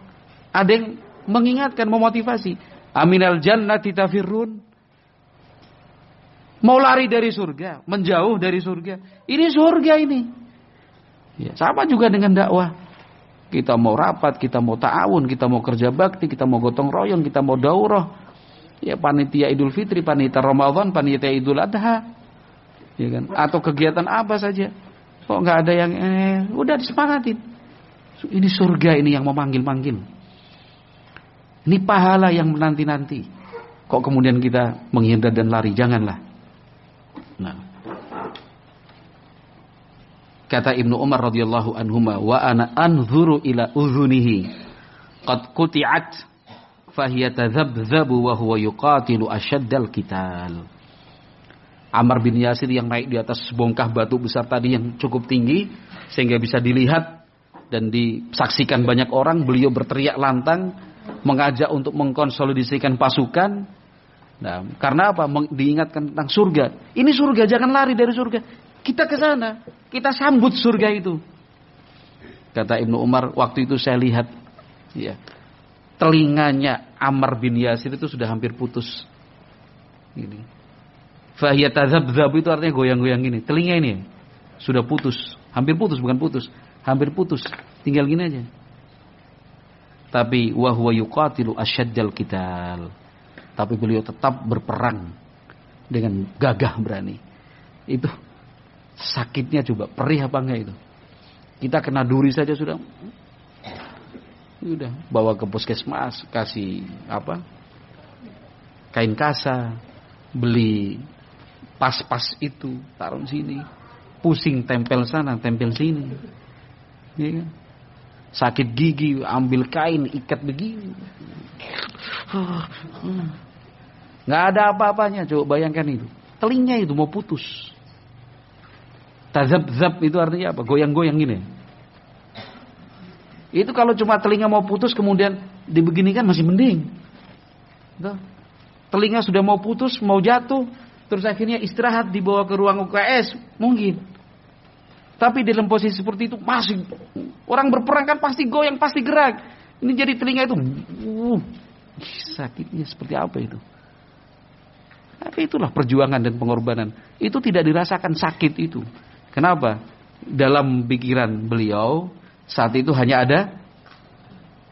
S1: ada yang mengingatkan, memotivasi. Aminal jannati tafirrun. Mau lari dari surga, menjauh dari surga. Ini surga ini. Ya, sama juga dengan dakwah. Kita mau rapat, kita mau ta'awun, kita mau kerja bakti, kita mau gotong royong, kita mau daurah. Ya, panitia Idul Fitri, panitia Ramadan, panitia Idul Adha. Ya kan? Atau kegiatan apa saja. Kok nggak ada yang udah disemangatin. Ini surga ini yang memanggil-manggil. Ini pahala yang menanti-nanti. Kok kemudian kita menghindar dan lari? Janganlah. Nah, kata Ibnu Umar radhiyallahu anhuma, wa ana anzuru ila udhunihi qad quti'at fahiya tadhabdhabu wa huwa yuqatilu asyaddal qital. Ammar bin Yasir yang naik di atas sebongkah batu besar tadi yang cukup tinggi sehingga bisa dilihat dan disaksikan banyak orang, beliau berteriak lantang mengajak untuk mengkonsolidasikan pasukan. Nah, karena apa? Diingatkan tentang surga. Ini surga, jangan lari dari surga. Kita ke sana, kita sambut surga itu. Kata Ibnu Umar, waktu itu saya lihat, ya, telinganya Ammar bin Yasir itu sudah hampir putus. Ini. Fahiya tadzabdzab itu artinya goyang-goyang gini. Telinga ini sudah putus, hampir putus, bukan putus, hampir putus. Tinggal gini aja. Tapi wa huwa yuqatilu asyaddal qital. Tapi beliau tetap berperang dengan gagah berani. Itu sakitnya coba, perih apa enggak itu? Kita kena duri saja sudah bawa ke puskesmas, kasih kain kasa, beli pas-pas itu, taruh sini, pusing tempel sana, tempel sini, ya kan? Sakit gigi, ambil kain, ikat begini, nggak ada apa-apanya. Coba bayangkan itu, telinga itu mau putus. Tazab-zab itu artinya apa? Goyang-goyang gini. Itu kalau cuma telinga mau putus kemudian dibeginikan masih mending. Tuh. Telinga sudah mau putus, mau jatuh, terus akhirnya istirahat dibawa ke ruang UKS, mungkin. Tapi dalam posisi seperti itu masih orang berperang kan pasti goyang, pasti gerak. Ini jadi telinga itu sakitnya seperti apa itu? Tapi itulah perjuangan dan pengorbanan. Itu tidak dirasakan sakit itu. Kenapa? Dalam pikiran beliau saat itu hanya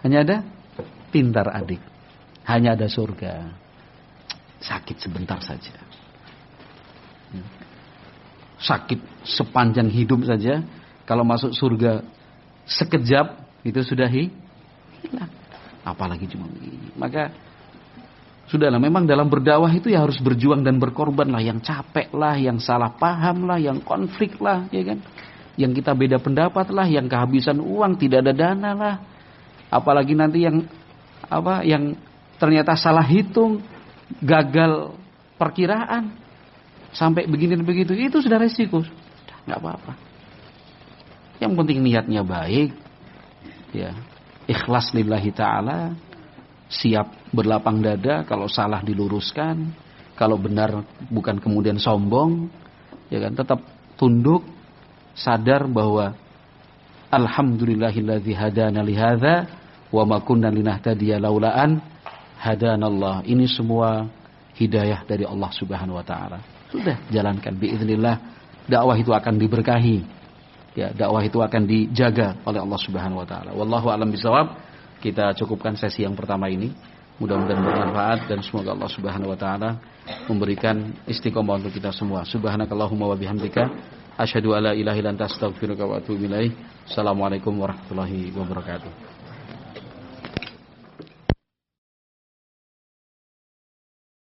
S1: ada pintar adik, hanya ada surga. Sakit sebentar saja. Sakit sepanjang hidup saja, kalau masuk surga sekejap itu sudah hilang. Apalagi cuma begini. Maka sudahlah, memang dalam berdakwah itu ya harus berjuang dan berkorban lah, yang capek lah, yang salah paham lah, yang konflik lah, ya kan? Yang kita beda pendapat lah, yang kehabisan uang, tidak ada dana lah. Apalagi nanti yang ternyata salah hitung, gagal perkiraan. Sampai begini dan begitu, itu sudah resiko, nggak apa-apa. Yang penting niatnya baik, ya, ikhlas lillahi ta'ala, siap berlapang dada, kalau salah diluruskan, kalau benar bukan kemudian sombong, ya kan, tetap tunduk, sadar bahwa alhamdulillahilladzi hadana lihadza wa ma kunna linahtadiya laula an hadanallah. Ini semua hidayah dari Allah Subhanahu wa taala. Sudah, jalankan biiznillah, dakwah itu akan diberkahi. Ya, dakwah itu akan dijaga oleh Allah Subhanahu wa taala. Wallahu a'lam bishawab. Kita cukupkan sesi yang pertama ini. Mudah-mudahan bermanfaat dan semoga Allah Subhanahu wa taala memberikan istiqomah untuk kita semua. Subhanakallahumma wa bihamdika asyhadu alla ilaha illa anta astaghfiruka wa atubu ilaik. Assalamualaikum warahmatullahi wabarakatuh.